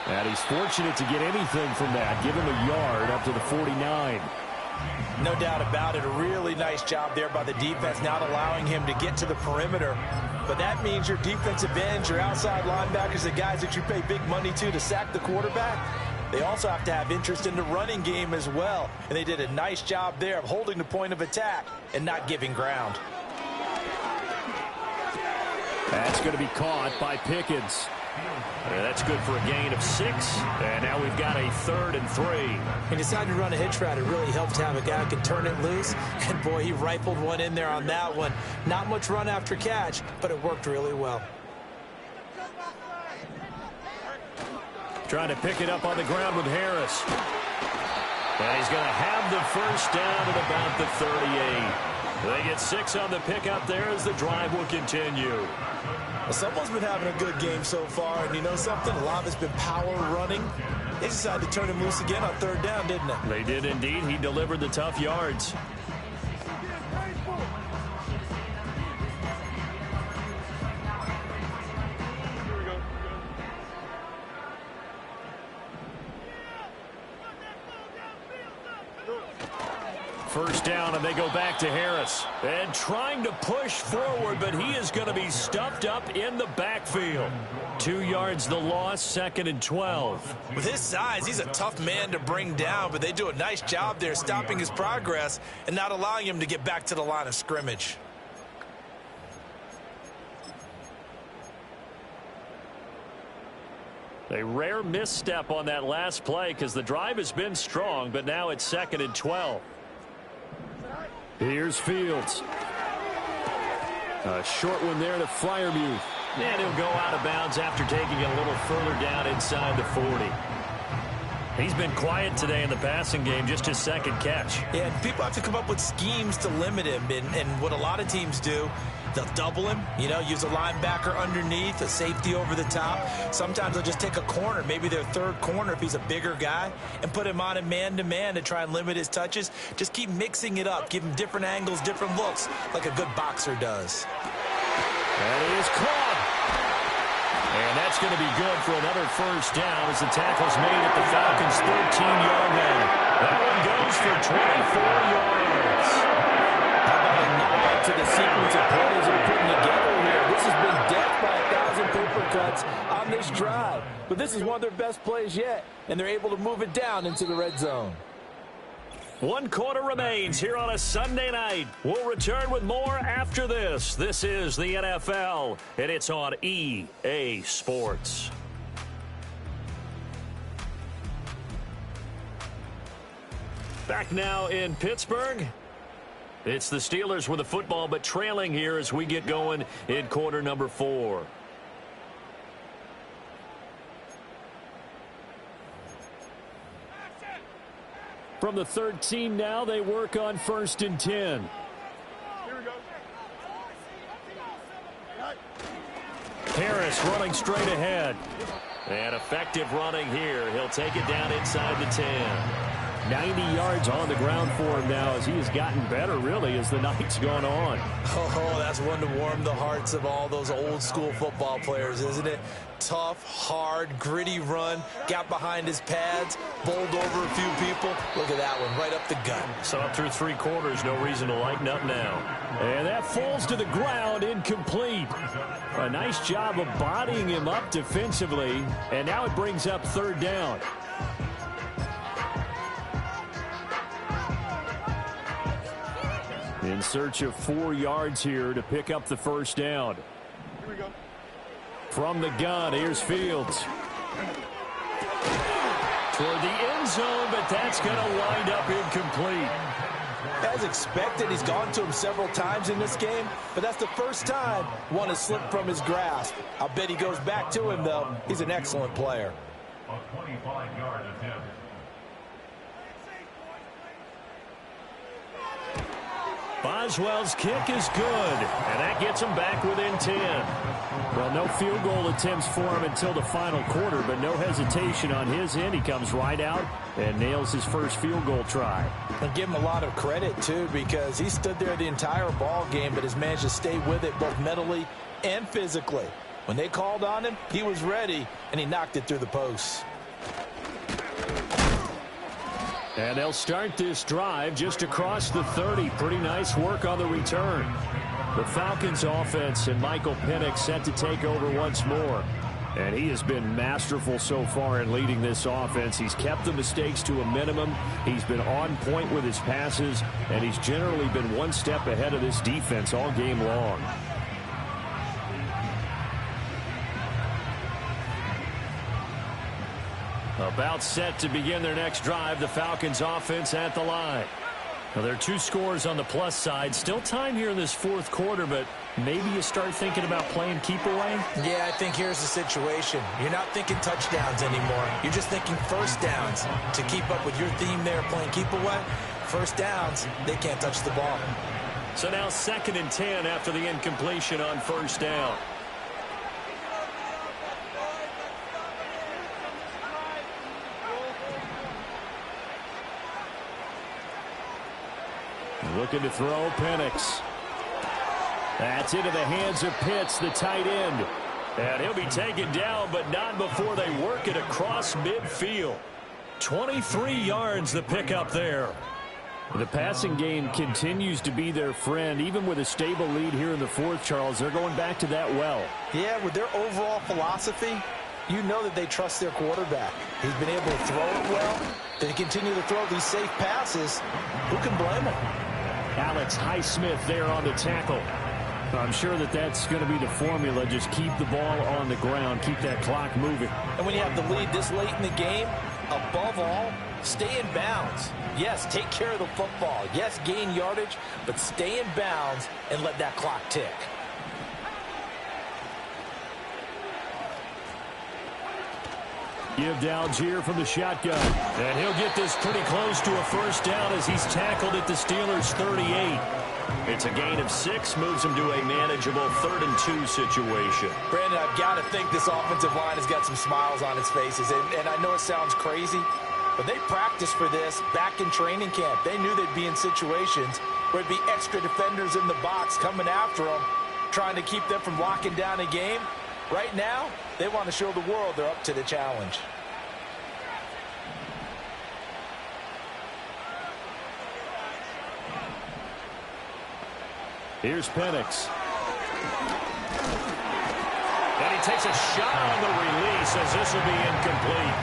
And he's fortunate to get anything from that. Give him a yard up to the 49. No doubt about it. A really nice job there by the defense, not allowing him to get to the perimeter. But that means your defensive ends, your outside linebackers, the guys that you pay big money to sack the quarterback, they also have to have interest in the running game as well. And they did a nice job there of holding the point of attack and not giving ground. That's going to be caught by Pickens. That's good for a gain of 6. And now we've got a 3rd and 3. He decided to run a hitch route. It really helped to have a guy who could turn it loose. And, boy, he rifled one in there on that one. Not much run after catch, but it worked really well. Trying to pick it up on the ground with Harris. And he's going to have the first down at about the 38. They get 6 on the pickup there as the drive will continue. Well, someone's been having a good game so far, and you know something? A lot of it's been power running. They decided to turn him loose again on 3rd down, didn't they? They did indeed. He delivered the tough yards. First down, and they go back to Harris. And trying to push forward, but he is going to be stuffed up in the backfield. 2 yards the loss, 2nd and 12. With his size, he's a tough man to bring down, but they do a nice job there stopping his progress and not allowing him to get back to the line of scrimmage. A rare misstep on that last play because the drive has been strong, but now it's 2nd and 12. Here's Fields. A short one there to Freiermuth. And he'll go out of bounds after taking it a little further down inside the 40. He's been quiet today in the passing game, just his 2nd catch. Yeah, and people have to come up with schemes to limit him. And what a lot of teams do, they'll double him, you know, use a linebacker underneath, a safety over the top. Sometimes they'll just take a corner, maybe their 3rd corner if he's a bigger guy, and put him on a man-to-man to try and limit his touches. Just keep mixing it up, give him different angles, different looks, like a good boxer does. And he is caught. And that's going to be good for another first down as the tackle's made at the Falcons' 13-yard line. That one goes for 24 yards. points on this drive. But this is one of their best plays yet, and they're able to move it down into the red zone. 1 quarter remains here on a Sunday night. We'll return with more after this. This is the NFL, and it's on EA Sports. Back now in Pittsburgh. It's the Steelers with the football, but trailing here as we get going in quarter number 4. From the 13 now, they work on 1st and 10. Here we go. Harris running straight ahead. And effective running here. He'll take it down inside the 10. 90 yards on the ground for him now as he has gotten better, really, as the night's gone on. Oh, that's one to warm the hearts of all those old-school football players, isn't it? Tough, hard, gritty run. Got behind his pads, bowled over a few people. Look at that one, right up the gut. So up through 3 quarters, no reason to lighten up now. And that falls to the ground, incomplete. A nice job of bodying him up defensively, and now it brings up 3rd down. In search of 4 yards here to pick up the 1st down. Here we go. From the gun, here's Fields. Toward the end zone, but that's going to wind up incomplete. As expected, he's gone to him several times in this game, but that's the first time one has slipped from his grasp. I'll bet he goes back to him, though. He's an excellent player. A 25-yard attempt. Boswell's kick is good, and that gets him back within 10. Well, no field goal attempts for him until the final quarter, but no hesitation on his end. He comes right out and nails his first field goal try. And give him a lot of credit, too, because he stood there the entire ball game, but has managed to stay with it both mentally and physically. When they called on him, he was ready, and he knocked it through the posts. And they'll start this drive just across the 30. Pretty nice work on the return. The Falcons offense and Michael Penix set to take over once more. And he has been masterful so far in leading this offense. He's kept the mistakes to a minimum. He's been on point with his passes. And he's generally been one step ahead of this defense all game long. About set to begin their next drive, the Falcons offense at the line. Well, there are 2 scores on the plus side. Still time here in this 4th quarter, but maybe you start thinking about playing keep away? Yeah, I think here's the situation. You're not thinking touchdowns anymore. You're just thinking 1st downs. To keep up with your theme there, playing keep away, 1st downs, they can't touch the ball. So now 2nd and 10 after the incompletion on 1st down. Looking to throw, Penix. That's into the hands of Pitts, the tight end. And he'll be taken down, but not before they work it across midfield. 23 yards the pickup there. The passing game continues to be their friend. Even with a stable lead here in the 4th, Charles, they're going back to that well. Yeah, with their overall philosophy, you know that they trust their quarterback. He's been able to throw it well. They continue to throw these safe passes. Who can blame them? Alex Highsmith there on the tackle. I'm sure that that's going to be the formula. Just keep the ball on the ground. Keep that clock moving. And when you have the lead this late in the game, above all, stay in bounds. Yes, take care of the football. Yes, gain yardage, but stay in bounds and let that clock tick. Give to Algier from the shotgun. And he'll get this pretty close to a 1st down as he's tackled at the Steelers' 38. It's a gain of 6, moves him to a manageable 3rd and 2 situation. Brandon, I've got to think this offensive line has got some smiles on its faces. And I know it sounds crazy, but they practiced for this back in training camp. They knew they'd be in situations where it'd be extra defenders in the box coming after them, trying to keep them from locking down a game. Right now, they want to show the world they're up to the challenge. Here's Penix. And he takes a shot on the release as this will be incomplete.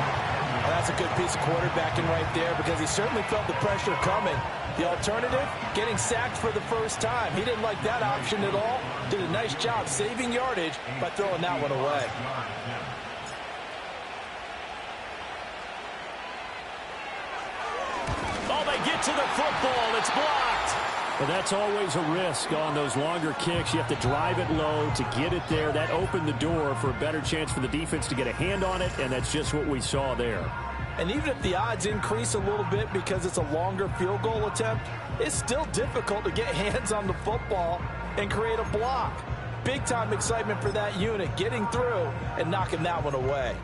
Well, that's a good piece of quarterbacking right there because he certainly felt the pressure coming. The alternative, getting sacked for the first time. He didn't like that option at all. Did a nice job saving yardage by throwing that one away. Oh, they get to the football. It's blocked. But that's always a risk on those longer kicks. You have to drive it low to get it there. That opened the door for a better chance for the defense to get a hand on it, and that's just what we saw there. And even if the odds increase a little bit because it's a longer field goal attempt, it's still difficult to get hands on the football and create a block. Big-time excitement for that unit, getting through and knocking that one away.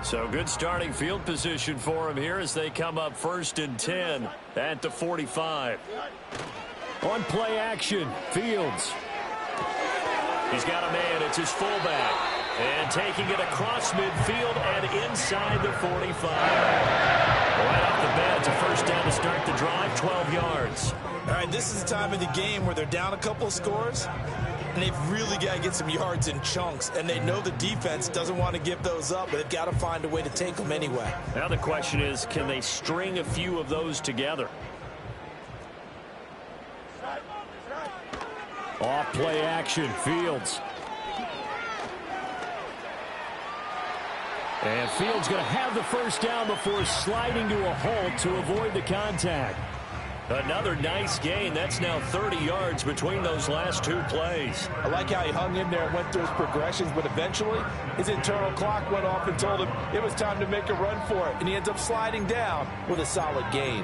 So good starting field position for him here as they come up 1st and 10 at the 45. On play action, Fields. He's got a man. It's his fullback. And taking it across midfield and inside the 45. Right off the bat, it's a first down to start the drive, 12 yards. All right, this is the time of the game where they're down a couple of scores, and they've really got to get some yards in chunks, and they know the defense doesn't want to give those up, but they've got to find a way to take them anyway. Now the question is, can they string a few of those together? Off play action, Fields. And Fields going to have the first down before sliding to a halt to avoid the contact. Another nice gain. That's now 30 yards between those last two plays. I like how he hung in there and went through his progressions, but eventually his internal clock went off and told him it was time to make a run for it, and he ends up sliding down with a solid gain.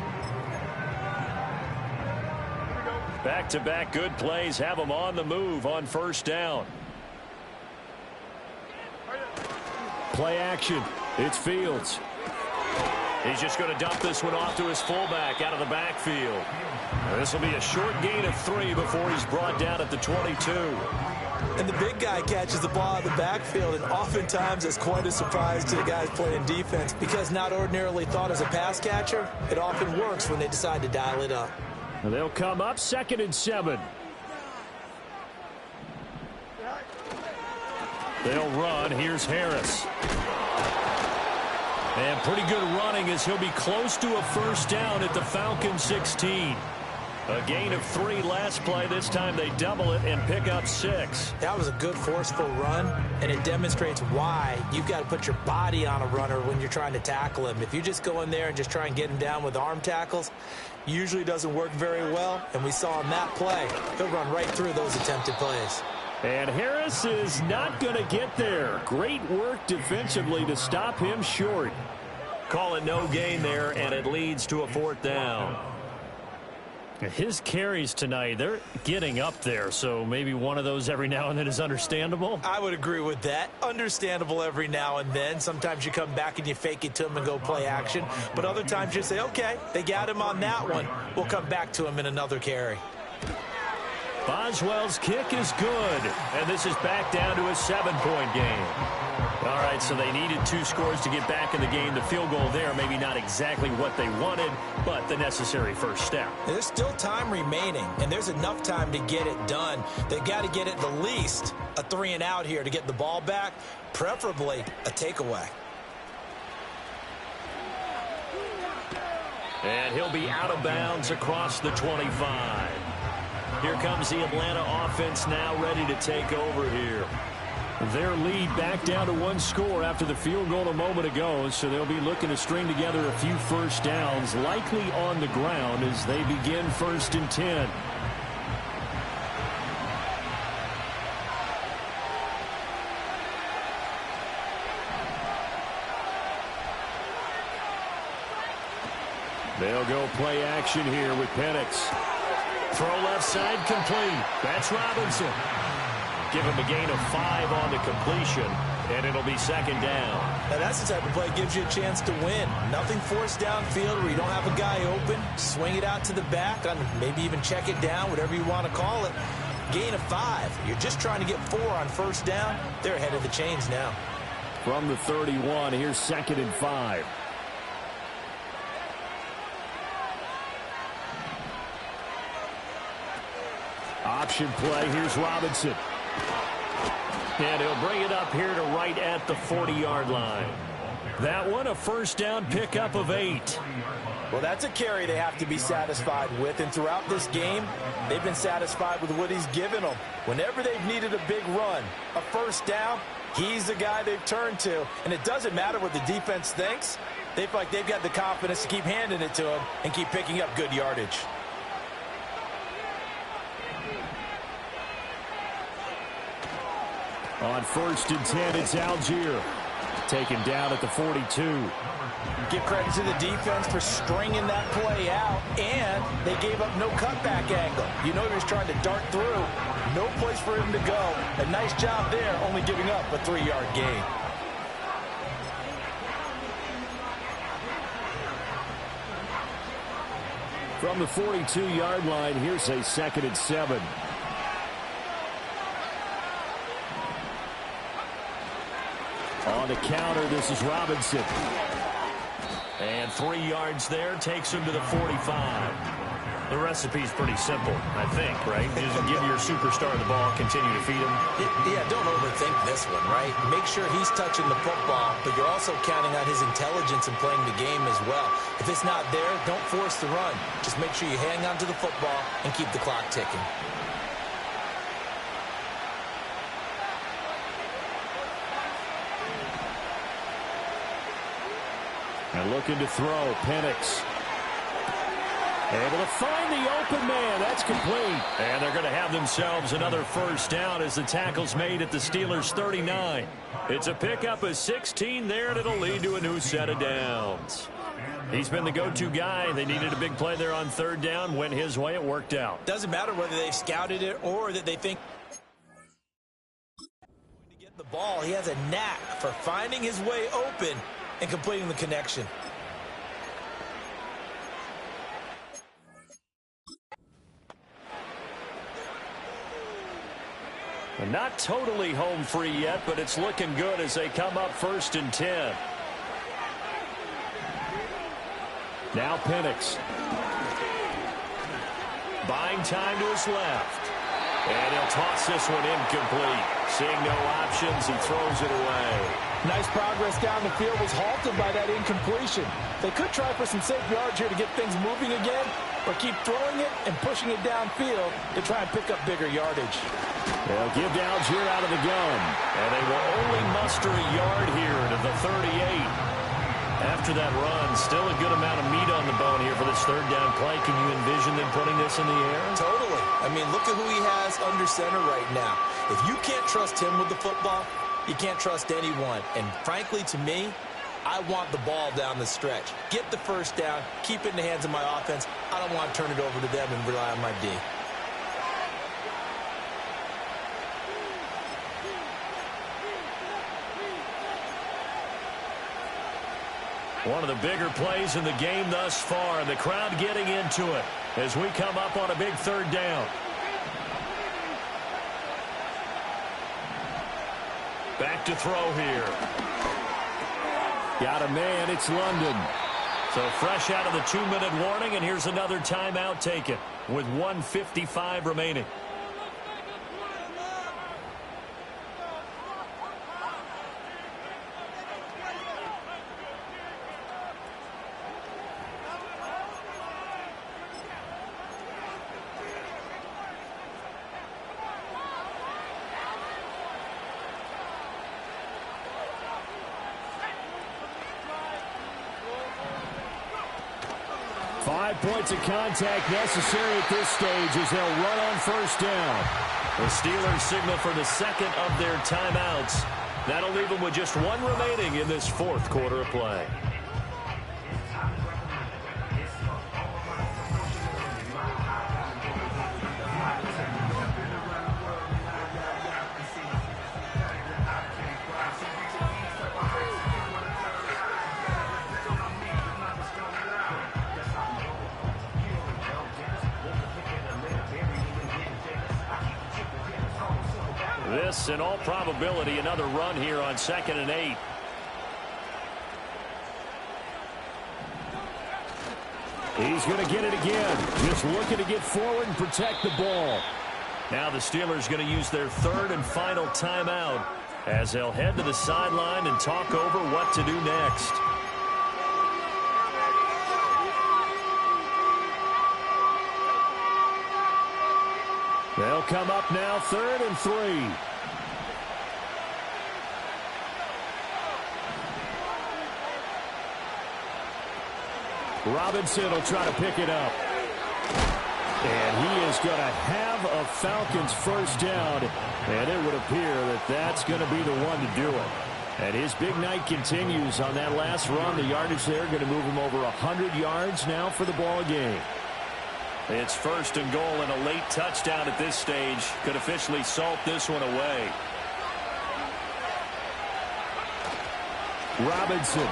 Back-to-back good plays have them on the move on first down. Play action. It's Fields. He's just going to dump this one off to his fullback out of the backfield. This will be a short gain of 3 before he's brought down at the 22. And the big guy catches the ball out of the backfield, and oftentimes it's quite a surprise to the guys playing defense because not ordinarily thought as a pass catcher, it often works when they decide to dial it up. And they'll come up 2nd and 7. They'll run. Here's Harris. And pretty good running as he'll be close to a first down at the Falcons 16. A gain of 3 last play. This time they double it and pick up 6. That was a good forceful run, and it demonstrates why you've got to put your body on a runner when you're trying to tackle him. If you just go in there and just try and get him down with arm tackles, usually doesn't work very well, and we saw in that play, he'll run right through those attempted plays. And Harris is not going to get there. Great work defensively to stop him short. Call it no gain there, and it leads to a 4th down. His carries tonight, they're getting up there, so maybe one of those every now and then is understandable. I would agree with that. Understandable every now and then. Sometimes you come back and you fake it to him and go play action. But other times you say, okay, they got him on that one. We'll come back to him in another carry. Boswell's kick is good, and this is back down to a 7-point game. All right, so they needed 2 scores to get back in the game. The field goal there, maybe not exactly what they wanted, but the necessary first step. There's still time remaining, and there's enough time to get it done. They've got to get at the least a 3-and-out here to get the ball back, preferably a takeaway. And he'll be out of bounds across the 25. Here comes the Atlanta offense now ready to take over here. Their lead back down to 1 score after the field goal a moment ago, so they'll be looking to string together a few first downs, likely on the ground as they begin 1st and 10. They'll go play action here with Penix. Throw left side complete. That's Robinson. Give him a gain of 5 on the completion, and it'll be 2nd down. Now that's the type of play that gives you a chance to win. Nothing forced downfield where you don't have a guy open. Swing it out to the back, maybe even check it down, whatever you want to call it. Gain of 5. You're just trying to get 4 on first down. They're ahead of the chains now. From the 31, here's 2nd and 5. Option play. Here's Robinson. And he'll bring it up here to right at the 40-yard line. That one, a first down pickup of 8. Well, that's a carry they have to be satisfied with, and throughout this game, they've been satisfied with what he's given them. Whenever they've needed a big run, a first down, he's the guy they've turned to. And it doesn't matter what the defense thinks. They feel like they've got the confidence to keep handing it to him and keep picking up good yardage. On 1st and 10, it's Algier. Taken down at the 42. Give credit to the defense for stringing that play out, and they gave up no cutback angle. You know he was trying to dart through. No place for him to go. A nice job there, only giving up a 3-yard gain. From the 42-yard line, here's a 2nd and 7. On the counter, this is Robinson. And 3 yards there takes him to the 45. The recipe's pretty simple, I think, right? Just give your superstar the ball, continue to feed him. Yeah, don't overthink this one, right? Make sure he's touching the football, but you're also counting on his intelligence in playing the game as well. If it's not there, don't force the run. Just make sure you hang on to the football and keep the clock ticking. And looking to throw, Penix. Able to find the open man. That's complete. And they're going to have themselves another first down as the tackle's made at the Steelers' 39. It's a pickup of 16 there, and it'll lead to a new set of downs. He's been the go-to guy. They needed a big play there on 3rd down. Went his way. It worked out. Doesn't matter whether they've scouted it or that they think to get the ball. He has a knack for finding his way open and completing the connection. Not totally home free yet, but it's looking good as they come up 1st and 10. Now Penix. Buying time to his left. And he'll toss this one incomplete. Seeing no options, he throws it away. Nice progress down the field was halted by that incompletion. They could try for some safe yards here to get things moving again, or keep throwing it and pushing it downfield to try and pick up bigger yardage. They'll give to Algier out of the gun. And they will only muster a yard here to the 38. After that run, still a good amount of meat on the bone here for this 3rd down play. Can you envision them putting this in the air? Totally. I mean, look at who he has under center right now. If you can't trust him with the football, you can't trust anyone. And frankly, to me, I want the ball down the stretch. Get the first down, keep it in the hands of my offense. I don't want to turn it over to them and rely on my D. One of the bigger plays in the game thus far. The crowd getting into it as we come up on a big 3rd down. Back to throw here. Got a man. It's London. So fresh out of the 2-minute warning, and here's another timeout taken with 1:55 remaining. Points of contact necessary at this stage as they'll run on 1st down. The Steelers signal for the 2nd of their timeouts. That'll leave them with just 1 remaining in this 4th quarter of play. This, in all probability, another run here on 2nd and 8. He's going to get it again. Just looking to get forward and protect the ball. Now the Steelers going to use their third and final timeout as they'll head to the sideline and talk over what to do next. They'll come up now 3rd and 3. Robinson will try to pick it up. And he is going to have a Falcons first down. And it would appear that that's going to be the one to do it. And his big night continues on that last run. The yardage there going to move him over 100 yards now for the ball game. It's 1st and goal, and a late touchdown at this stage could officially salt this one away. Robinson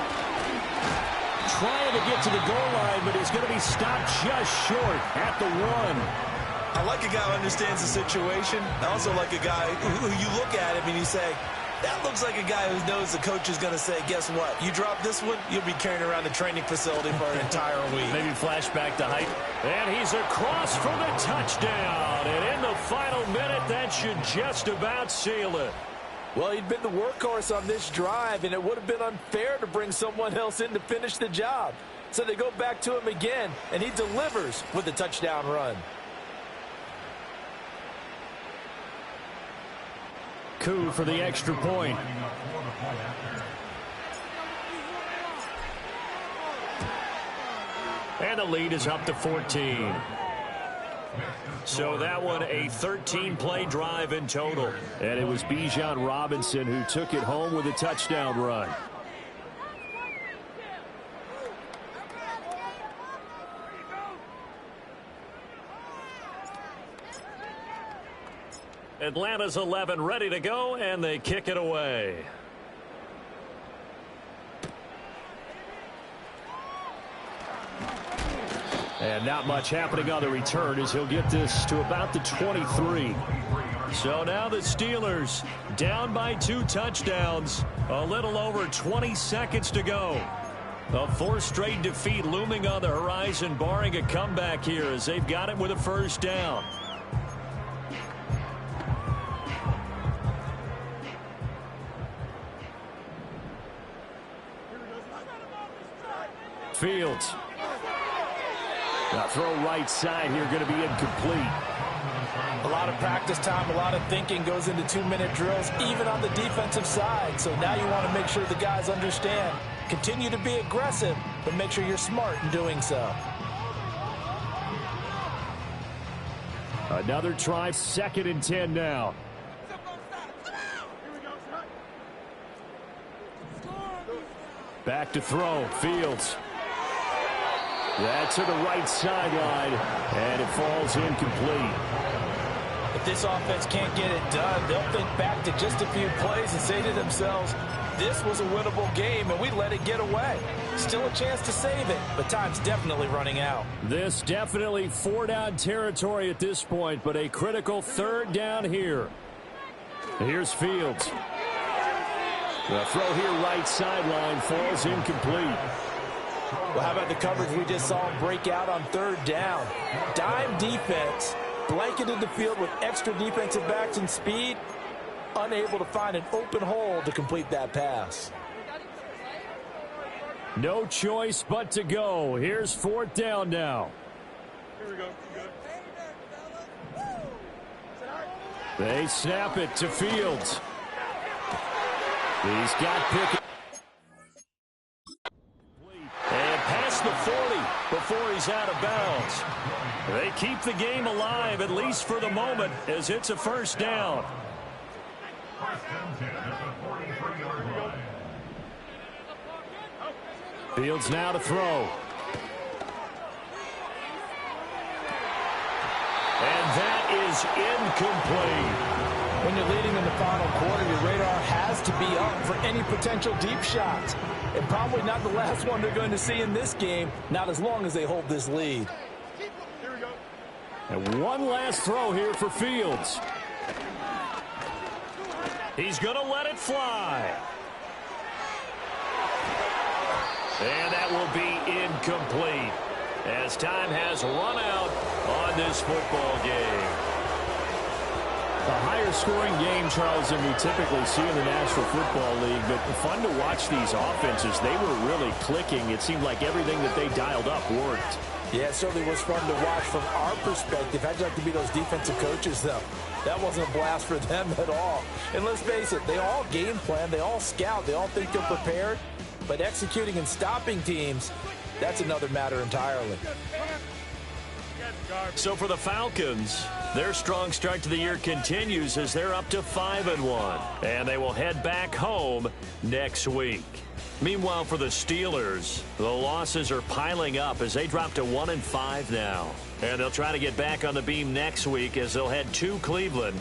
trying to get to the goal line, but he's going to be stopped just short at the 1. I like a guy who understands the situation. I also like a guy who you look at him and you say, that looks like a guy who knows the coach is going to say, guess what? You drop this one, you'll be carrying around the training facility for an entire week. Maybe flashback to height. And he's across for the touchdown. And in the final minute, that should just about seal it. Well, he'd been the workhorse on this drive, and it would have been unfair to bring someone else in to finish the job. So they go back to him again, and he delivers with a touchdown run. Coup for the extra point. And the lead is up to 14. So that one a 13-play drive in total. And it was Bijan Robinson who took it home with a touchdown run. Atlanta's 11 ready to go, and they kick it away. And not much happening on the return as he'll get this to about the 23. So now the Steelers down by 2 touchdowns. A little over 20 seconds to go. A 4th straight defeat looming on the horizon, barring a comeback here as they've got it with a first down. Fields. Now throw right side here, going to be incomplete. A lot of practice time, a lot of thinking goes into 2-minute drills, even on the defensive side. So now you want to make sure the guys understand. Continue to be aggressive, but make sure you're smart in doing so. Another try, 2nd and 10 now. Back to throw, Fields. That's to the right sideline, and it falls incomplete. If this offense can't get it done, they'll think back to just a few plays and say to themselves, this was a winnable game, and we let it get away. Still a chance to save it, but time's definitely running out. This definitely 4-down territory at this point, but a critical 3rd down here. Here's Fields. The throw here right sideline falls incomplete. Well, how about the coverage we just saw him break out on 3rd down? Dime defense, blanketed the field with extra defensive backs and speed, unable to find an open hole to complete that pass. No choice but to go. Here's 4th down now. Here we go. They snap it to Fields. He's got Pickett. And past the 40 before he's out of bounds. They keep the game alive, at least for the moment, as it's a first down. Fields now to throw. And that is incomplete. When you're leading in the final quarter, your radar has to be up for any potential deep shots. And probably not the last one they're going to see in this game, not as long as they hold this lead. Here we go. And one last throw here for Fields. He's going to let it fly. And that will be incomplete as time has run out on this football game. A higher scoring game, Charles, than we typically see in the National Football League, but fun to watch these offenses. They were really clicking. It seemed like everything that they dialed up worked. Yeah, it certainly was fun to watch from our perspective. How'd you like to be those defensive coaches, though? That wasn't a blast for them at all. And let's face it, they all game plan, they all scout, they all think they're prepared. But executing and stopping teams, that's another matter entirely. So for the Falcons, their strong start to the year continues as they're up to 5-1. And they will head back home next week. Meanwhile, for the Steelers, the losses are piling up as they drop to 1-5 now. And they'll try to get back on the beam next week as they'll head to Cleveland